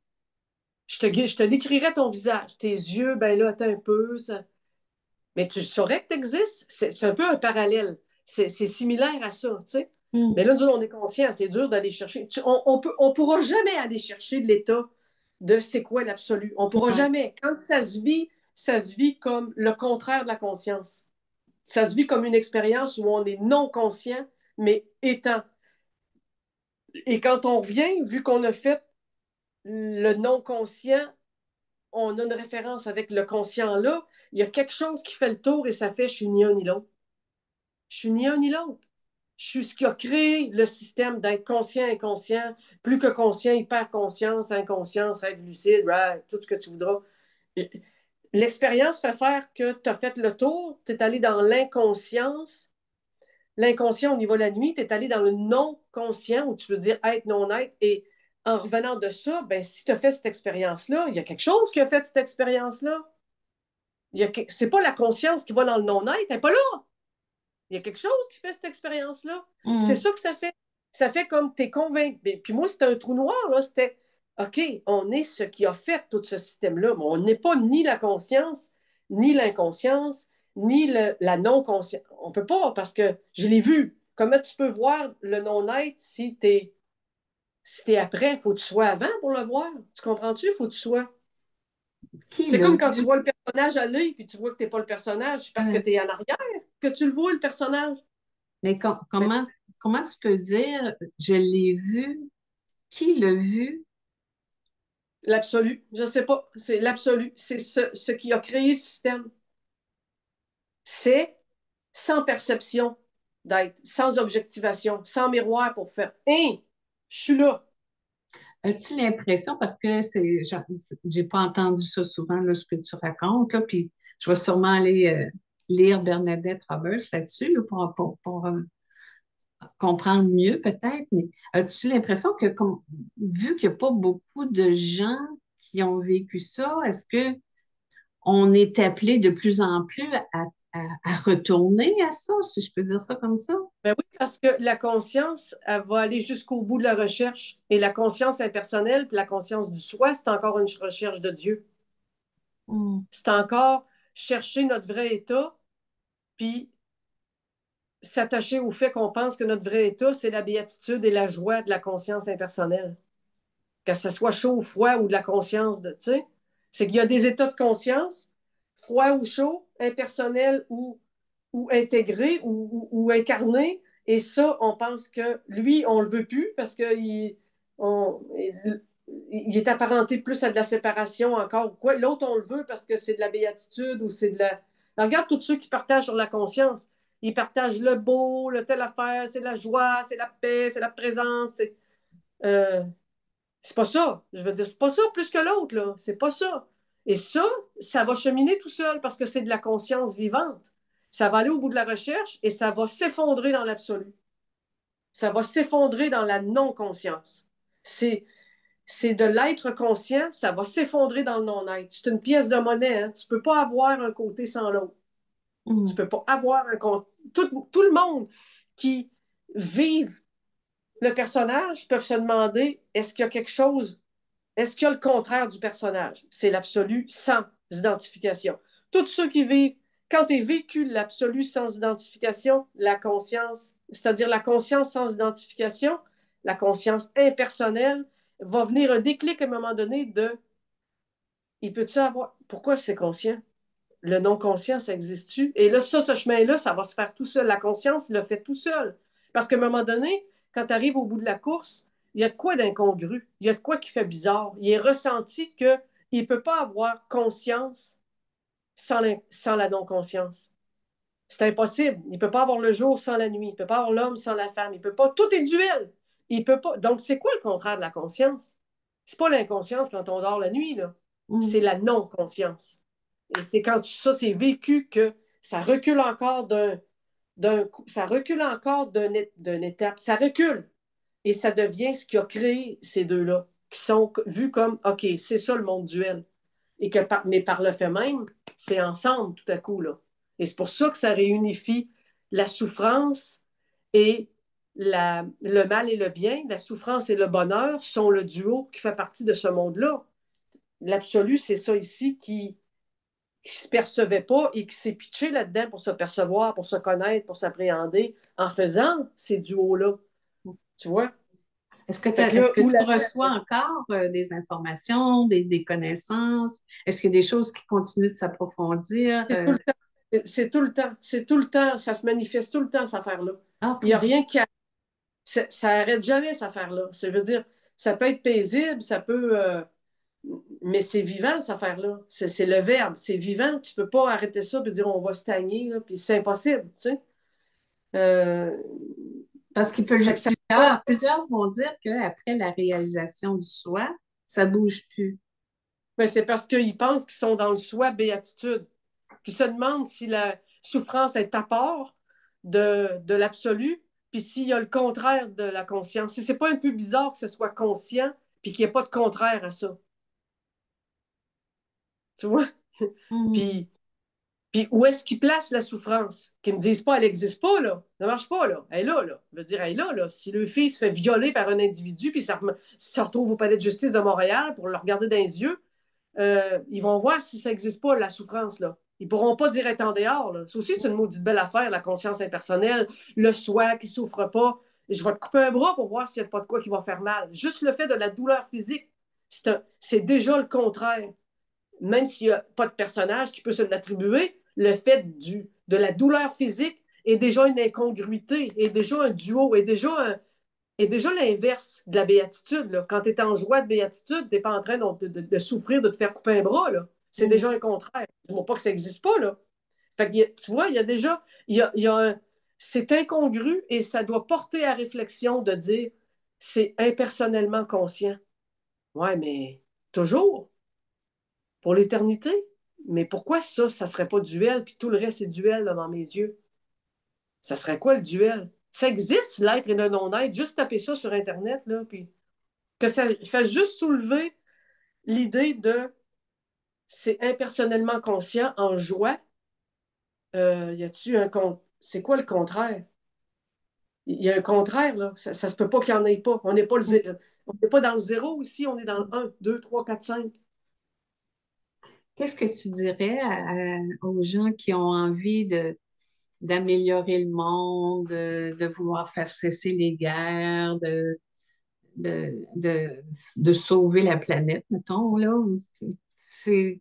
je te décrirais ton visage. Tes yeux, ben là, attends un peu, ça. Mais tu saurais que tu existes. C'est un peu un parallèle. C'est similaire à ça, tu sais. Hmm. Mais là, nous, on est conscient, c'est dur d'aller chercher. On pourra jamais aller chercher de l'état de c'est quoi l'absolu. On pourra Ouais. jamais. Quand ça se vit comme le contraire de la conscience. Ça se vit comme une expérience où on est non conscient, mais étant. Et quand on revient, vu qu'on a fait le non conscient, on a une référence avec le conscient là, il y a quelque chose qui fait le tour et ça fait je suis ni un ni l'autre. Je suis ni un ni l'autre. Je suis ce qui a créé le système d'être conscient, inconscient, plus que conscient, hyper conscience, inconscience, rêve lucide, right, tout ce que tu voudras. L'expérience fait faire que tu as fait le tour, tu es allé dans l'inconscience. L'inconscient au niveau de la nuit, tu es allé dans le non-conscient où tu peux dire être, non-être. Et en revenant de ça, ben, si tu as fait cette expérience-là, il y a quelque chose qui a fait cette expérience-là. C'est pas la conscience qui va dans le non-être, elle n'est pas là. Il y a quelque chose qui fait cette expérience-là. C'est Hmm. ça que ça fait. Ça fait comme tu es convaincu. Puis moi, c'était un trou noir, là. C'était OK, on est ce qui a fait tout ce système-là, mais on n'est pas ni la conscience, ni l'inconscience, ni la non-conscience. On ne peut pas parce que je l'ai vu. Comment tu peux voir le non-être si t'es après? Il faut que tu sois avant pour le voir. Tu comprends-tu? Il faut que tu sois. Qui C'est l'a comme quand tu vu? vois le personnage à l'œil puis tu vois que tu n'es pas le personnage parce que Euh, tu es en arrière que tu le vois, le personnage. mais Mais comment tu peux dire je l'ai vu Qui l'a vu? L'absolu. Je ne sais pas. C'est l'absolu. C'est ce qui a créé le système. C'est sans perception d'être, sans objectivation, sans miroir pour faire Hein, je suis là. As-tu l'impression, parce que j'ai pas entendu ça souvent, là, ce que tu racontes, là, puis je vais sûrement aller lire Bernadette Roberts là-dessus, là, pour comprendre mieux peut-être, mais as-tu l'impression que vu qu'il n'y a pas beaucoup de gens qui ont vécu ça, est-ce que on est appelé de plus en plus à retourner à ça, si je peux dire ça comme ça? Ben oui, parce que la conscience, elle va aller jusqu'au bout de la recherche. Et la conscience impersonnelle, puis la conscience du soi, c'est encore une recherche de Dieu. Hmm. C'est encore chercher notre vrai état, puis s'attacher au fait qu'on pense que notre vrai état, c'est la béatitude et la joie de la conscience impersonnelle. Que ce soit chaud ou froid ou de la conscience de, tu sais, c'est qu'il y a des états de conscience, froid ou chaud, impersonnel ou intégré ou incarné. Et ça, on pense que lui, on le veut plus parce qu'il il est apparenté plus à de la séparation encore ou quoi. L'autre, on le veut parce que c'est de la béatitude ou c'est de la. Alors, regarde tous ceux qui partagent sur la conscience. Ils partagent le beau, le telle affaire, c'est la joie, c'est la paix, c'est la présence. Euh, c'est pas ça. Je veux dire, c'est pas ça plus que l'autre, là. C'est pas ça. Et ça va cheminer tout seul parce que c'est de la conscience vivante. Ça va aller au bout de la recherche et ça va s'effondrer dans l'absolu. Ça va s'effondrer dans la non-conscience. C'est, c'est de l'être conscient, ça va s'effondrer dans le non-être. C'est une pièce de monnaie, hein. Tu peux pas avoir un côté sans l'autre. Tu Hmm. peux pas avoir un côté. Tout le monde qui vive le personnage peuvent se demander est-ce qu'il y a quelque chose. Est-ce qu'il y a le contraire du personnage? C'est l'absolu sans identification. Tous ceux qui vivent, quand tu es vécu l'absolu sans identification, la conscience, c'est-à-dire la conscience sans identification, la conscience impersonnelle, va venir un déclic à un moment donné de il peut-tu avoir. Pourquoi c'est conscient? Le non-conscient, ça existe-tu? Et là, ça, ce chemin-là, ça va se faire tout seul. La conscience, il le fait tout seul. Parce qu'à un moment donné, quand tu arrives au bout de la course, il y a de quoi d'incongru. Il y a de quoi qui fait bizarre. Il est ressenti qu'il ne peut pas avoir conscience sans la non-conscience. C'est impossible. Il ne peut pas avoir le jour sans la nuit. Il ne peut pas avoir l'homme sans la femme. Il peut pas. Tout est duel. Il peut pas. Donc, c'est quoi le contraire de la conscience? C'est pas l'inconscience quand on dort la nuit, là. Hmm. C'est la non-conscience. Et c'est quand ça c'est vécu que ça recule encore ça recule encore d'une étape. Ça recule. Et ça devient ce qui a créé ces deux-là, qui sont vus comme OK, c'est ça le monde duel. Et que mais par le fait même, c'est ensemble tout à coup, là. Et c'est pour ça que ça réunifie la souffrance et le mal et le bien, la souffrance et le bonheur sont le duo qui fait partie de ce monde-là. L'absolu, c'est ça ici qui ne se percevait pas et qui s'est pitché là-dedans pour se percevoir, pour se connaître, pour s'appréhender en faisant ces duos-là. Tu vois? Fait que Est-ce là, que tu reçois encore des informations, des connaissances? Est-ce qu'il y a des choses qui continuent de s'approfondir? c'est tout le temps. C'est tout le temps. C'est tout le temps. Ça se manifeste tout le temps, cette affaire-là. Ah, Il n'y a président. rien qui. Ça n'arrête jamais, cette affaire-là. Ça veut dire, ça peut être paisible, ça peut. Mais c'est vivant, cette affaire-là. C'est le verbe. C'est vivant. Tu ne peux pas arrêter ça et dire on va stagner, là, puis c'est impossible, tu sais. Euh, Parce qu'il peut, fait que ça plusieurs vont dire qu'après la réalisation du soi, ça bouge plus. mais c'est parce qu'ils pensent qu'ils sont dans le soi béatitude, qu'ils se demandent si la souffrance est à part de l'absolu, puis s'il y a le contraire de la conscience. Si c'est pas un peu bizarre que ce soit conscient, puis qu'il n'y ait pas de contraire à ça. Tu vois? Hmm. Puis, puis où est-ce qu'ils placent la souffrance? Qu'ils ne me disent pas, elle n'existe pas, là. Ça ne marche pas, là. Elle est là, là. Je veux dire, elle est là, là. Si le fils se fait violer par un individu, puis ça se retrouve au palais de justice de Montréal pour le regarder dans les yeux, ils vont voir si ça n'existe pas, la souffrance, là. Ils ne pourront pas dire être en dehors, là. Ça aussi, c'est une maudite belle affaire, la conscience impersonnelle, le soi qui ne souffre pas. Je vais te couper un bras pour voir s'il n'y a pas de quoi qui va faire mal. Juste le fait de la douleur physique, c'est déjà le contraire. Même s'il n'y a pas de personnage qui peut se l'attribuer, le fait de la douleur physique est déjà une incongruité, est déjà un duo, est déjà est déjà l'inverse de la béatitude. Là. Quand tu es en joie de béatitude, tu n'es pas en train de souffrir, de te faire couper un bras. Là. C'est Mm. déjà un contraire. Dis-moi pas que ça n'existe pas. Là. Fait que, tu vois, il y a déjà, il y a c'est incongru et ça doit porter à réflexion de dire c'est impersonnellement conscient. Ouais, mais toujours, pour l'éternité. Mais pourquoi ça serait pas duel, puis tout le reste est duel devant mes yeux? Ça serait quoi le duel? Ça existe, l'être et le non-être. Juste taper ça sur Internet, là, puis que ça fait juste soulever l'idée de c'est impersonnellement conscient en joie. Y a-tu un c'est quoi le contraire? Il y a un contraire, là. Ça se peut pas qu'il n'y en ait pas. On n'est pas dans le zéro ici, on est dans le un, 2, 3, 4, 5. Qu'est-ce que tu dirais aux gens qui ont envie d'améliorer le monde, de vouloir faire cesser les guerres, de, de, de sauver la planète, mettons, là?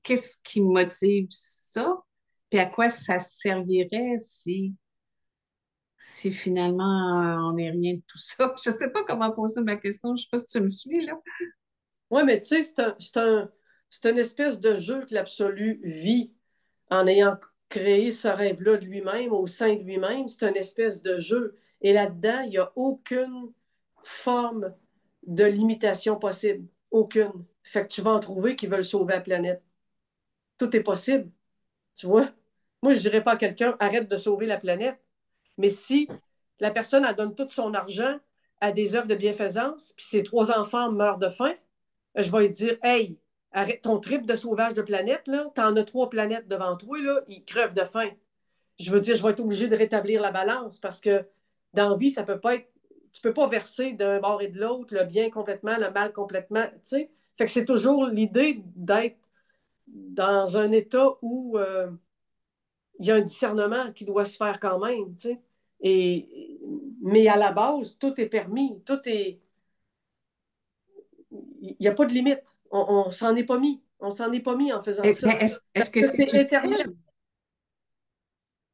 Qu'est-ce qui motive ça? Puis à quoi ça servirait si finalement on n'est rien de tout ça? Je ne sais pas comment poser ma question. Je ne sais pas si tu me suis, là. Oui, mais tu sais, c'est une espèce de jeu que l'absolu vit en ayant créé ce rêve-là de lui-même, au sein de lui-même. C'est une espèce de jeu. Et là-dedans, il n'y a aucune forme de limitation possible. Aucune. Fait que tu vas en trouver qui veulent sauver la planète. Tout est possible. Tu vois? Moi, je dirais pas à quelqu'un, arrête de sauver la planète. Mais si la personne, elle donne tout son argent à des œuvres de bienfaisance, puis ses trois enfants meurent de faim, je vais lui dire, hey, arrête ton trip de sauvage de planète, là. T'en as trois planètes devant toi, là. Ils crevent de faim. Je veux dire, je vais être obligé de rétablir la balance parce que dans la vie, ça peut pas être. Tu peux pas verser d'un bord et de l'autre le bien complètement, le mal complètement, tu sais. Fait que c'est toujours l'idée d'être dans un état où il y a un discernement qui doit se faire quand même, tu sais. Et, mais à la base, tout est permis, tout est. Il n'y a pas de limite. On s'en est pas mis. On s'en est pas mis en faisant Mais ça. est-ce Parce que que c'est c'est éternel. utile?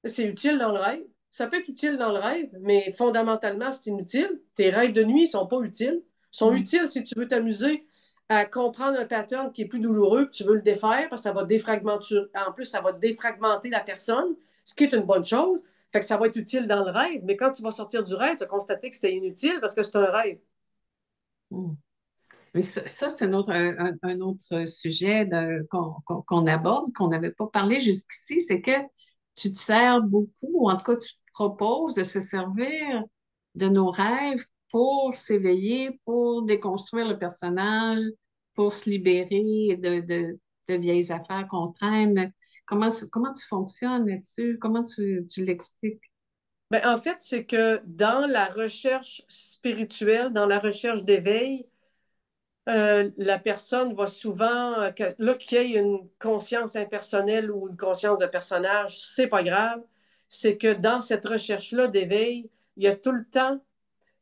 C'est utile dans le rêve. Ça peut être utile dans le rêve, mais fondamentalement, c'est inutile. Tes rêves de nuit ne sont pas utiles. Ils sont Mm. utiles si tu veux t'amuser à comprendre un pattern qui est plus douloureux, que tu veux le défaire, parce que ça va défragmenter. En plus, ça va défragmenter la personne, ce qui est une bonne chose. Fait que ça va être utile dans le rêve, mais quand tu vas sortir du rêve, tu vas constater que c'était inutile parce que c'est un rêve. Mm. Mais ça, c'est un autre sujet qu'on aborde, qu'on n'avait pas parlé jusqu'ici, c'est que tu te sers beaucoup, ou en tout cas, tu te proposes de se servir de nos rêves pour s'éveiller, pour déconstruire le personnage, pour se libérer de vieilles affaires qu'on traîne. Comment tu fonctionnes là-dessus? Comment tu l'expliques? Ben, en fait, c'est que dans la recherche spirituelle, dans la recherche d'éveil, la personne va souvent, là, qu'il y ait une conscience impersonnelle ou une conscience de personnage, c'est pas grave. C'est que dans cette recherche-là d'éveil, il y a tout le temps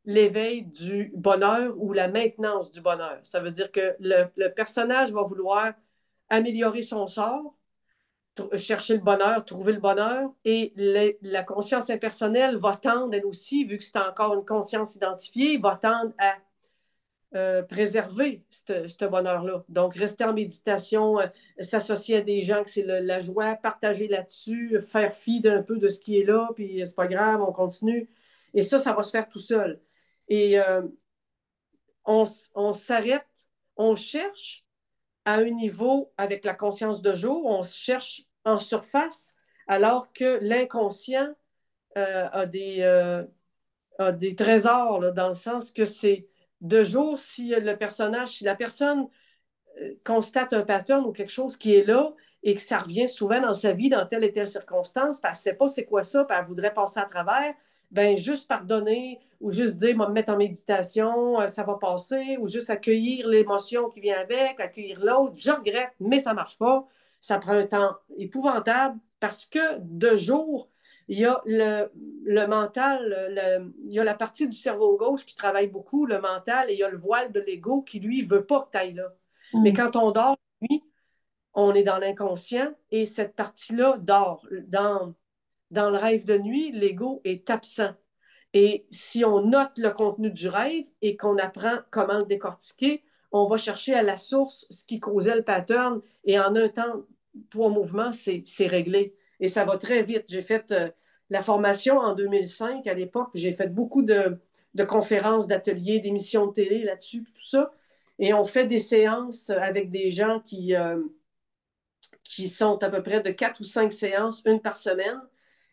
l'éveil du bonheur ou la maintenance du bonheur. Ça veut dire que le personnage va vouloir améliorer son sort, chercher le bonheur, trouver le bonheur, et la conscience impersonnelle va tendre, elle aussi, vu que c'est encore une conscience identifiée, va tendre à préserver ce bonheur-là. Donc, rester en méditation, s'associer à des gens que c'est la joie, partager là-dessus, faire fi d'un peu de ce qui est là, puis c'est pas grave, on continue. Et ça va se faire tout seul. Et on s'arrête, on cherche à un niveau avec la conscience de jour, on cherche en surface, alors que l'inconscient a des trésors, là, dans le sens que c'est de jour si le personnage, si la personne constate un pattern ou quelque chose qui est là et que ça revient souvent dans sa vie, dans telle et telle circonstance, puis elle ne sait pas c'est quoi ça, puis elle voudrait passer à travers, ben juste pardonner ou juste dire, me mettre en méditation, ça va passer, ou juste accueillir l'émotion qui vient avec, accueillir l'autre, je regrette, mais ça ne marche pas. Ça prend un temps épouvantable parce que de jour, il y a le mental, il y a la partie du cerveau gauche qui travaille beaucoup, le mental, et il y a le voile de l'ego qui, lui, ne veut pas que tu ailles là. Mais Mm. quand on dort, oui, on est dans l'inconscient et cette partie-là dort. Dans le rêve de nuit, l'ego est absent. Et si on note le contenu du rêve et qu'on apprend comment le décortiquer, on va chercher à la source ce qui causait le pattern et en un temps, 3 mouvements, c'est réglé. Et ça va très vite. J'ai fait la formation en 2005 à l'époque. J'ai fait beaucoup de conférences, d'ateliers, d'émissions de télé là-dessus, tout ça. Et on fait des séances avec des gens qui sont à peu près de 4 ou 5 séances, une par semaine,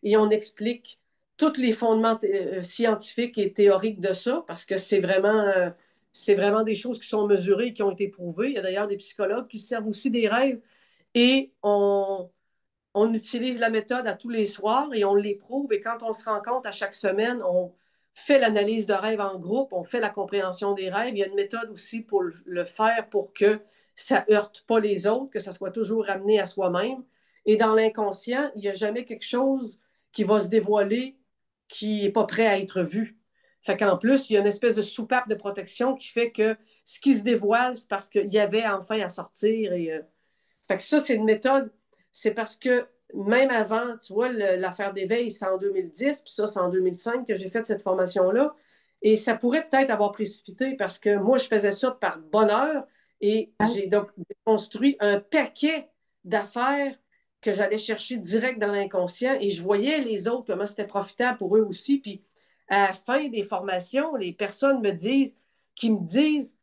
et on explique tous les fondements scientifiques et théoriques de ça, parce que c'est vraiment des choses qui sont mesurées et qui ont été prouvées. Il y a d'ailleurs des psychologues qui servent aussi des rêves, et on utilise la méthode à tous les soirs et on l'éprouve. Et quand on se rencontre à chaque semaine, on fait l'analyse de rêve en groupe, on fait la compréhension des rêves. Il y a une méthode aussi pour le faire pour que ça ne heurte pas les autres, que ça soit toujours ramené à soi-même. Et dans l'inconscient, il n'y a jamais quelque chose qui va se dévoiler qui n'est pas prêt à être vu. Fait qu'en plus, il y a une espèce de soupape de protection qui fait que ce qui se dévoile, c'est parce qu'il y avait enfin à sortir. Fait que ça, c'est une méthode. C'est parce que même avant, tu vois, l'affaire d'éveil, c'est en 2010, puis ça, c'est en 2005 que j'ai fait cette formation-là. Et ça pourrait peut-être avoir précipité parce que moi, je faisais ça par bonheur et Ouais. j'ai donc construit un paquet d'affaires que j'allais chercher direct dans l'inconscient et je voyais les autres, comment c'était profitable pour eux aussi. Puis à la fin des formations, les personnes qui me disent,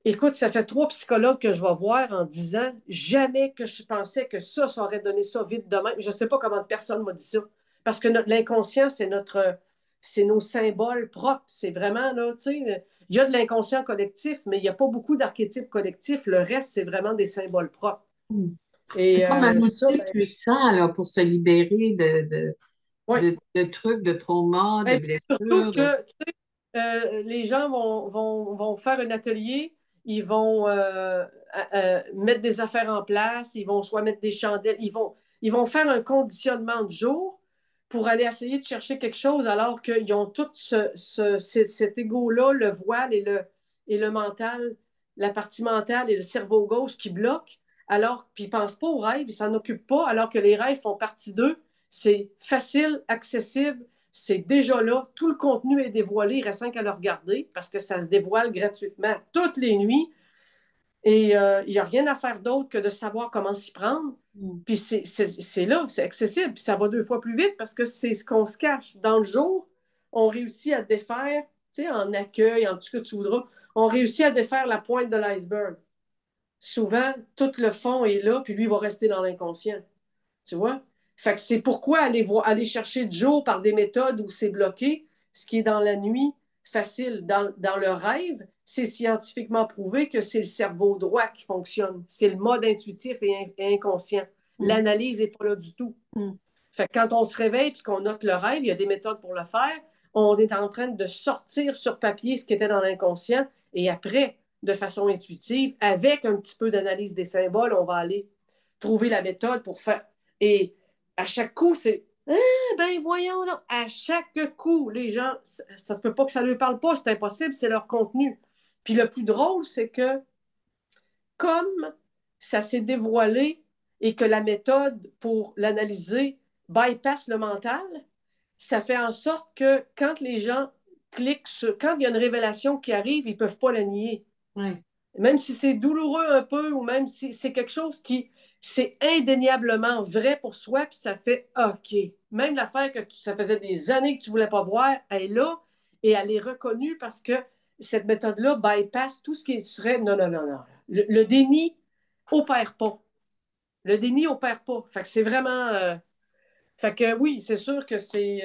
écoute, ça fait 3 psychologues que je vais voir en 10 ans. Jamais que je pensais que ça aurait donné ça vite de même. Je ne sais pas comment personne m'a dit ça. Parce que l'inconscient, c'est nos symboles propres. C'est vraiment, là, tu sais, il y a de l'inconscient collectif, mais il n'y a pas beaucoup d'archétypes collectifs. Le reste, c'est vraiment des symboles propres. Hmm. C'est Et comme un ça, outil ben, puissant là, pour se libérer ouais. de trucs, de traumas, de Ben, c'est surtout blessures. que, tu sais, les gens vont faire un atelier, ils vont mettre des affaires en place, ils vont soit mettre des chandelles, ils vont faire un conditionnement de jour pour aller essayer de chercher quelque chose alors qu'ils ont tout cet ego-là, le voile et le mental, la partie mentale et le cerveau gauche qui bloquent, alors, puis ils ne pensent pas aux rêves, ils ne s'en occupent pas, alors que les rêves font partie d'eux. C'est facile, accessible, c'est déjà là. Tout le contenu est dévoilé. Il reste qu'à le regarder parce que ça se dévoile gratuitement toutes les nuits. Et il n'y a rien à faire d'autre que de savoir comment s'y prendre. Hmm. Puis c'est là, c'est accessible. Puis ça va 2 fois plus vite parce que c'est ce qu'on se cache. Dans le jour, on réussit à défaire, tu sais, en accueil, en tout ce que tu voudras, on réussit à défaire la pointe de l'iceberg. Souvent, tout le fond est là, puis lui, il va rester dans l'inconscient. Tu vois? Fait que c'est pourquoi aller chercher de jour par des méthodes où c'est bloqué, ce qui est dans la nuit, facile. Dans le rêve, c'est scientifiquement prouvé que c'est le cerveau droit qui fonctionne. C'est le mode intuitif et inconscient. Hmm. L'analyse n'est pas là du tout. Hmm. Fait que quand on se réveille et qu'on note le rêve, il y a des méthodes pour le faire. On est en train de sortir sur papier ce qui était dans l'inconscient et après, de façon intuitive, avec un petit peu d'analyse des symboles, on va aller trouver la méthode pour faire. Et à chaque coup, c'est ah, ben voyons donc. À chaque coup, les gens, ça se peut pas que ça ne leur parle pas, c'est impossible, c'est leur contenu. Puis le plus drôle, c'est que comme ça s'est dévoilé et que la méthode pour l'analyser bypasse le mental, ça fait en sorte que quand les gens cliquent sur, quand il y a une révélation qui arrive, ils ne peuvent pas la nier. Ouais. Même si c'est douloureux un peu ou même si c'est quelque chose qui, c'est indéniablement vrai pour soi, puis ça fait OK. Même l'affaire ça faisait des années que tu ne voulais pas voir, elle est là et elle est reconnue parce que cette méthode-là bypass tout ce qui serait non, non, non, non. Le déni opère pas. Le déni opère pas. Fait que c'est vraiment. Fait que oui, c'est sûr que c'est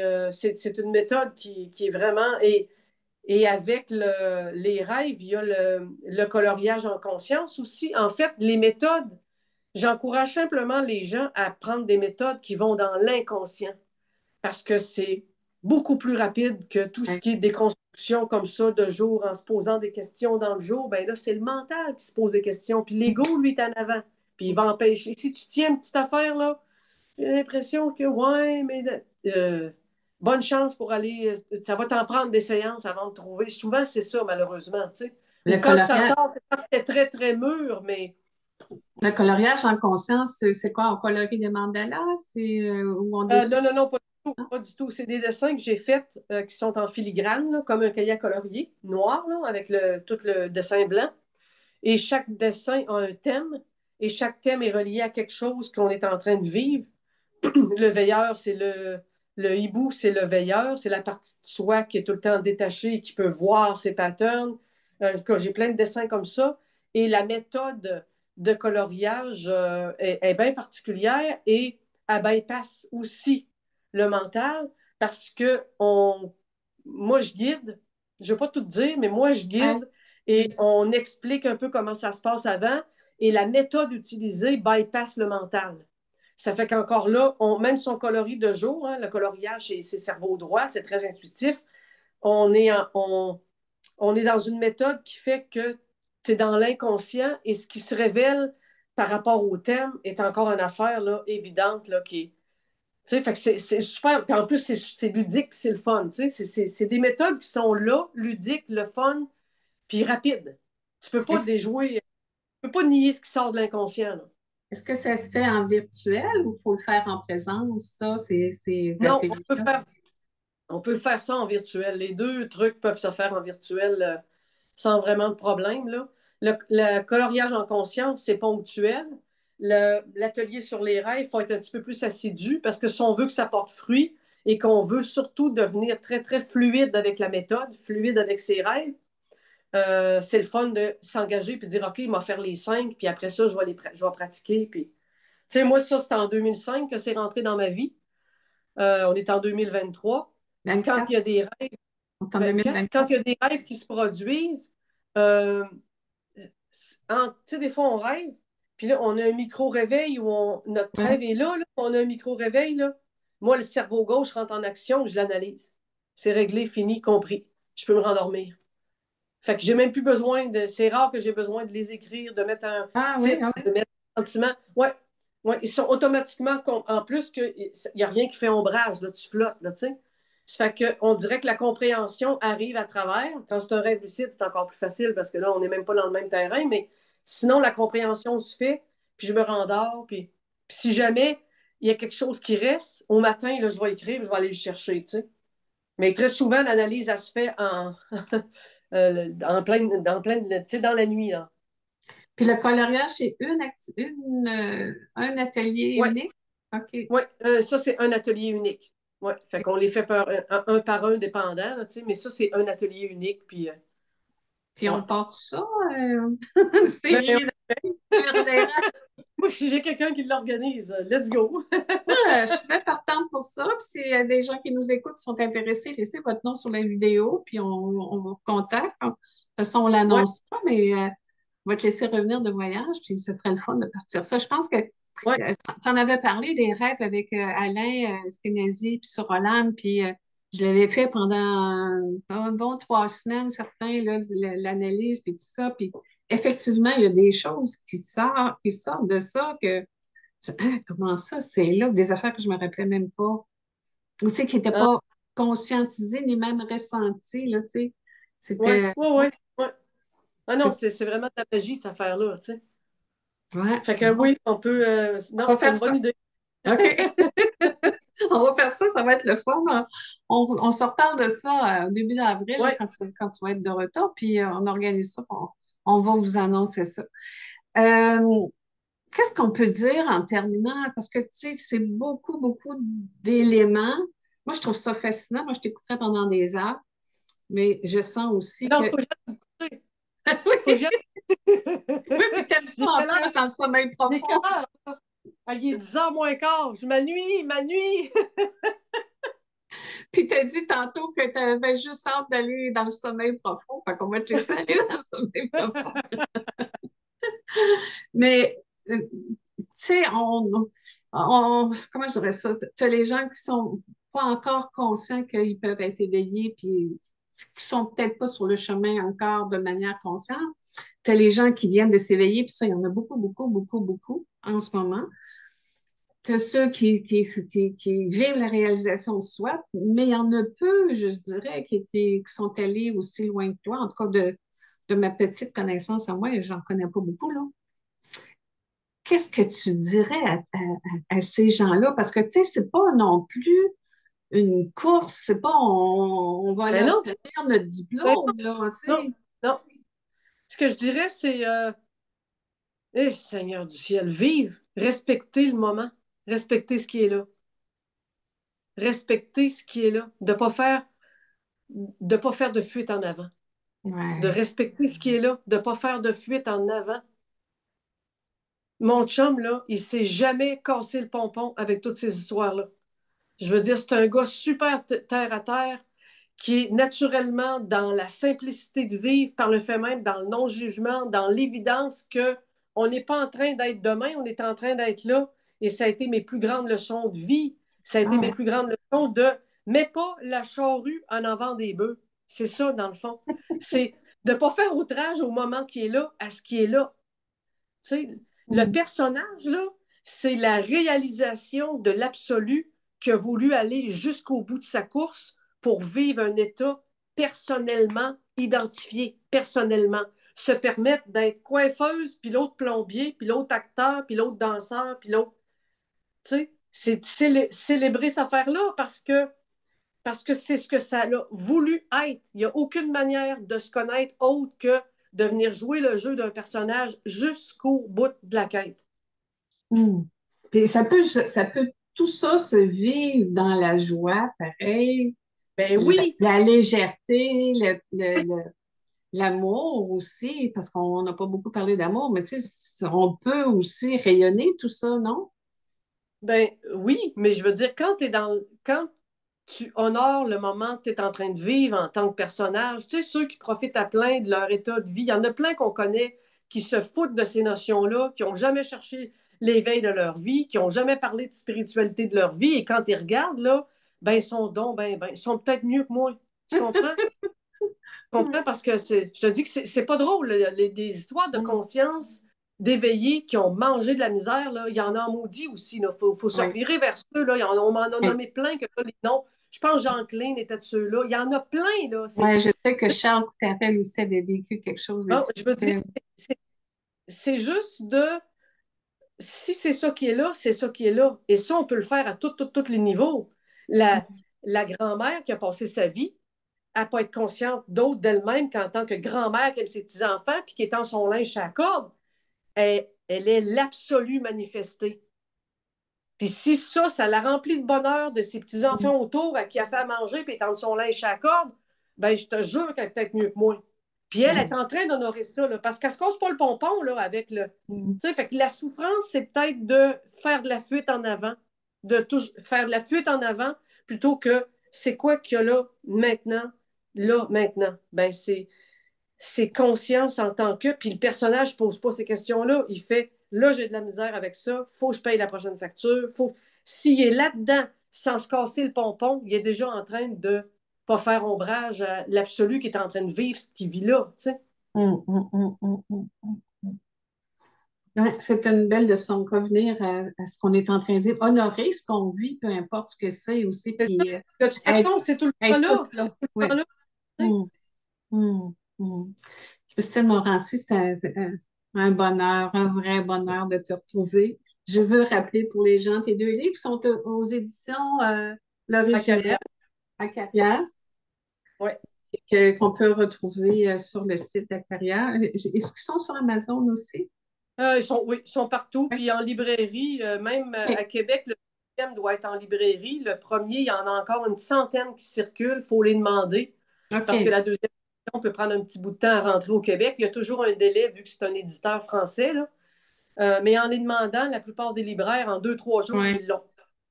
une méthode qui est vraiment. Et avec les rêves, il y a le coloriage en conscience aussi. En fait, les méthodes, j'encourage simplement les gens à prendre des méthodes qui vont dans l'inconscient parce que c'est beaucoup plus rapide que tout ce Ouais. qui est déconstruction comme ça de jour en se posant des questions dans le jour. Ben là, c'est le mental qui se pose des questions. Puis l'ego, lui, est en avant. Puis il va empêcher. Si tu tiens une petite affaire, là, j'ai l'impression que, ouais, mais bonne chance pour aller. Ça va t'en prendre des séances avant de trouver. Souvent, c'est ça, malheureusement, tu sais. Le Ou quand ça coloriage, sort, c'est quand c'est très, très mûr, mais le coloriage en conscience, c'est quoi? On colorie des mandalas? C'est où on décide. non, non, non, pas. tout, hein? pas du tout. C'est des dessins que j'ai faits qui sont en filigrane, là, comme un cahier à colorier, noir, là, avec tout le dessin blanc. Et chaque dessin a un thème, et chaque thème est relié à quelque chose qu'on est en train de vivre. Le veilleur, c'est le hibou, c'est le veilleur, c'est la partie de soi qui est tout le temps détachée et qui peut voir ses patterns. En tout cas, j'ai plein de dessins comme ça. Et la méthode de coloriage est bien particulière et elle bypasse aussi le mental parce que moi, je guide, je ne vais pas tout dire, mais moi, je Ouais. guide et on explique un peu comment ça se passe avant et la méthode utilisée bypasse le mental. Ça fait qu'encore là, même son coloris de jour, hein, le coloriage, c'est cerveau droit, c'est très intuitif. On est, on est dans une méthode qui fait que tu es dans l'inconscient et ce qui se révèle par rapport au thème est encore une affaire là, évidente là, qui est. Tu sais, fait que c'est super. Puis en plus, c'est ludique puis c'est le fun. Tu sais, c'est des méthodes qui sont là, ludiques, le fun, puis rapide. Tu peux pas Est-ce, déjouer, tu peux pas nier ce qui sort de l'inconscient. Là. est-ce que ça se fait en virtuel ou il faut le faire en présence, ça, ces Non, ateliers-là? on peut faire ça en virtuel. Les deux trucs peuvent se faire en virtuel sans vraiment de problème. Là. Le coloriage en conscience, c'est ponctuel. L'atelier sur les rêves, il faut être un petit peu plus assidu parce que si on veut que ça porte fruit et qu'on veut surtout devenir très, très fluide avec la méthode, fluide avec ses rêves, c'est le fun de s'engager puis de dire, OK, il m'a faire les 5, puis après ça, je vais pratiquer. Puis... Tu sais, moi, ça, c'était en 2005 que c'est rentré dans ma vie. On est en 2023. Quand 24, il y a des rêves, on est en 24, quand 2024. il y a des rêves qui se produisent, euh, tu sais, des fois, on rêve, puis là, on a un micro-réveil où notre Ouais. rêve est là, on a un micro-réveil, là. Moi, le cerveau gauche rentre en action, je l'analyse. C'est réglé, fini, compris. Je peux me rendormir. Fait que j'ai même plus besoin de. C'est rare que j'ai besoin de les écrire, de mettre un Ah oui, titre, ah oui. de mettre un sentiment. Ouais, ouais, ils sont automatiquement. En plus, il n'y a rien qui fait ombrage, là, tu flottes, là, tu sais. Ça fait qu'on dirait que la compréhension arrive à travers. Quand c'est un rêve lucide, c'est encore plus facile parce que là, on n'est même pas dans le même terrain, mais sinon, la compréhension se fait, puis je me rendors, puis si jamais il y a quelque chose qui reste, au matin, là, je vais écrire, je vais aller le chercher, tu sais. Mais très souvent, l'analyse, elle se fait tu sais, dans la nuit, là. Puis le coloriage, c'est un atelier Ouais, unique? OK. ouais, ça, c'est un atelier unique. Ouais, fait qu'on les fait par un dépendant, là, tu sais, mais ça, c'est un atelier unique, puis, Puis ouais. on part ça, Ben, série de moi, si j'ai quelqu'un qui l'organise, let's go. je suis très partante pour ça. Puis s'il y a des gens qui nous écoutent qui sont intéressés, laissez votre nom sur la vidéo, puis on vous contacte. De toute façon, on Ouais, l'annonce pas, mais on va te laisser revenir de voyage, puis ce serait le fun de partir ça. Je pense que ouais. tu en avais parlé des rêves avec Alain Skenazy, puis sur Roland, puis je l'avais fait pendant un bon 3 semaines, certains, là, l'analyse, puis tout ça. Puis effectivement, il y a des choses qui sortent de ça que ah, comment ça, c'est là, des affaires que je me rappelais même pas. Ou tu sais, qui n'étaient Ah, pas conscientisées ni même ressenties, là, tu sais. ouais, C'était, ouais, ouais, ouais. Ah non, c'est- c'est vraiment de la magie, cette affaire-là, tu sais. ouais, Fait que bon, oui, on peut. Non, on va c'est faire une bonne ça. idée. OK. On va faire ça, ça va être le fun. On se reparle de ça au début d'avril, là, Ouais. quand tu vas être de retour, puis on organise ça, puis on va vous annoncer ça. Euh, Qu'est-ce qu'on peut dire en terminant? Parce que, tu sais, c'est beaucoup, beaucoup d'éléments. Moi, je trouve ça fascinant. Moi, je t'écouterais pendant des heures, mais je sens aussi Non, que... faut jamais coucher. Faut Oui, jamais. oui, puis t'aimes ça J'ai en quelle plus heure? dans le sommeil Il est quelle profond. heure? Ah, il est 10h moins quart. Je m'ennuie, ma nuit. Puis t'as dit tantôt que t'avais juste hâte d'aller dans le sommeil profond. Fait qu'on va te laisser aller dans le sommeil profond. Mais, tu sais, comment je dirais ça? Tu as les gens qui sont pas encore conscients qu'ils peuvent être éveillés, puis qui sont peut-être pas sur le chemin encore de manière consciente. Tu as les gens qui viennent de s'éveiller, puis ça, il y en a beaucoup, beaucoup, beaucoup, beaucoup en ce moment. Tu as ceux qui vivent la réalisation de soi, mais il y en a peu, je dirais, qui sont allés aussi loin que toi. En tout cas, de ma petite connaissance à moi, j'en connais pas beaucoup, là. Qu'est-ce que tu dirais à ces gens-là? Parce que, tu sais, c'est pas non plus une course, c'est pas on va aller Ben non, obtenir notre ben diplôme, là, tu non, sais. non. Ce que je dirais, c'est, Seigneur du ciel, vivre, respecter le moment, respecter ce qui est là, respecter ce qui est là, de pas faire de fuite en avant, de Ouais. respecter ce qui est là, de ne pas faire de fuite en avant. Mon chum, là, il s'est jamais cassé le pompon avec toutes ces histoires-là. Je veux dire, c'est un gars super terre à terre qui est naturellement dans la simplicité de vivre, par le fait même, dans le non-jugement, dans l'évidence que on n'est pas en train d'être demain, on est en train d'être là. Et ça a été mes plus grandes leçons de vie. Ça a été mes Ah, plus grandes leçons de mets pas la charrue en avant des bœufs. C'est ça, dans le fond. C'est de ne pas faire outrage au moment qui est là, à ce qui est là. Tu sais, le mm, personnage, là, c'est la réalisation de l'absolu qui a voulu aller jusqu'au bout de sa course pour vivre un état personnellement identifié, personnellement. Se permettre d'être coiffeuse, puis l'autre plombier, puis l'autre acteur, puis l'autre danseur, puis l'autre. Tu sais, c'est célébrer cette affaire-là parce que c'est ce que ça a voulu être. Il n'y a aucune manière de se connaître autre que de venir jouer le jeu d'un personnage jusqu'au bout de la quête. mm. Puis ça peut tout ça se vivre dans la joie, pareil, Ben oui, la légèreté, l'amour aussi, parce qu'on n'a pas beaucoup parlé d'amour, mais tu sais, on peut aussi rayonner tout ça, non? ben oui, mais je veux dire, quand tu honores le moment que tu es en train de vivre en tant que personnage, tu sais, ceux qui profitent à plein de leur état de vie, il y en a plein qu'on connaît qui se foutent de ces notions-là, qui n'ont jamais cherché l'éveil de leur vie, qui n'ont jamais parlé de spiritualité de leur vie, et quand ils regardent, là, ben, ils sont donc, ils sont peut-être mieux que moi. Tu comprends? Je comprends parce que je te dis que c'est pas drôle, des histoires de Mm. conscience d'éveillés qui ont mangé de la misère, là, il y en a en maudit aussi. Il faut se Oui. revirer vers ceux, là. On m'en a nommé plein que là, les noms. Je pense que Jean-Claude était de ceux-là. Il y en a plein, là. Ouais, je sais que Charles Coutarel aussi avait vécu quelque chose de Bon, je veux dire, difficile. c'est c'est juste si c'est ça qui est là, c'est ça qui est là. Et ça, on peut le faire à tous les niveaux. La, la grand-mère qui a passé sa vie à ne pas être consciente d'autre d'elle-même qu'en tant que grand-mère qui aime ses petits-enfants puis qui étend son linge à la corde, elle est l'absolu manifestée. Puis si ça la remplit de bonheur de ses Mm. petits-enfants autour à qui a fait à manger puis étendre son linge à la corde, ben je te jure qu'elle est peut-être mieux que moi. Puis elle est Mm. en train d'honorer ça, là, parce qu'elle se casse pas le pompon là, avec le. Mm. Tu sais, fait que la souffrance, c'est peut-être de faire de la fuite en avant, faire de la fuite en avant plutôt que c'est quoi qu'il y a là, maintenant. Ben, c'est conscience en tant que, puis le personnage ne pose pas ces questions-là. Il fait, là, j'ai de la misère avec ça, faut que je paye la prochaine facture. S'il est là-dedans, sans se casser le pompon, il est déjà en train de pas faire ombrage à l'absolu qui est en train de vivre ce qu'il vit là, tu sais. Mm, mm, mm, mm, mm, mm. Ouais, c'est une belle leçon de revenir à ce qu'on est en train de dire, honorer ce qu'on vit, peu importe ce que c'est aussi, C'est ça. puis De toute être, façon, c'est tout le temps être là. toute C'est là. tout le Oui. temps là, tu sais. Mm, mm, mm. Christine Morancy, c'est un bonheur, un vrai bonheur de te retrouver. Je veux rappeler pour les gens, tes deux livres sont aux éditions À L'Originel carrière. à Carrière, Ouais. qu'on peut retrouver sur le site de Carrière. Est-ce qu'ils sont sur Amazon aussi? Oui, ils sont partout. Oui. Puis en librairie, même à OK. Québec, le deuxième doit être en librairie. Le premier, il y en a encore une centaine qui circulent. Il faut les demander. Parce que OK. la deuxième édition peut prendre un petit bout de temps à rentrer au Québec. Il y a toujours un délai vu que c'est un éditeur français, là. Mais en les demandant, la plupart des libraires, en 2, 3 jours, Oui, ils l'ont.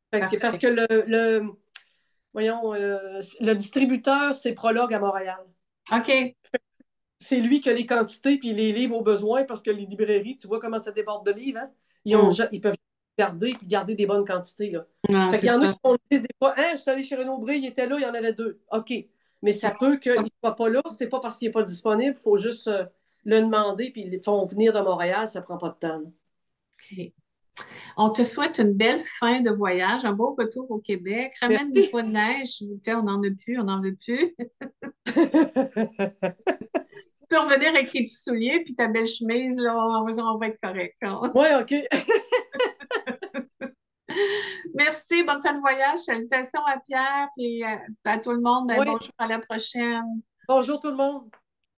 Parce parfait. que voyons, le distributeur, c'est Prologue à Montréal. OK. C'est lui qui a les quantités puis les livres au besoin parce que les librairies, tu vois comment ça déborde de livres, hein? Hmm. Ils peuvent garder puis garder des bonnes quantités, là. Non, Fait c'est qu'il y en a ça. qui font des fois, hein, je suis allé chez Renaud Bré, il était là, il y en avait deux. OK. Mais ça peut qu'il ne soit pas là, c'est pas parce qu'il n'est pas disponible, il faut juste le demander, puis ils les font venir de Montréal, ça prend pas de temps. OK. On te souhaite une belle fin de voyage, un beau retour au Québec. Ramène des Merci. pots de neige, s'il vous plaît, on n'en a plus, on n'en veut plus. Tu peux revenir avec tes petits souliers puis ta belle chemise, là, on va être correct, hein. Ouais, OK. Merci, bonne fin de voyage. Salutations à Pierre et à tout le monde. Ben, Oui, bonjour, à la prochaine. bonjour tout le monde.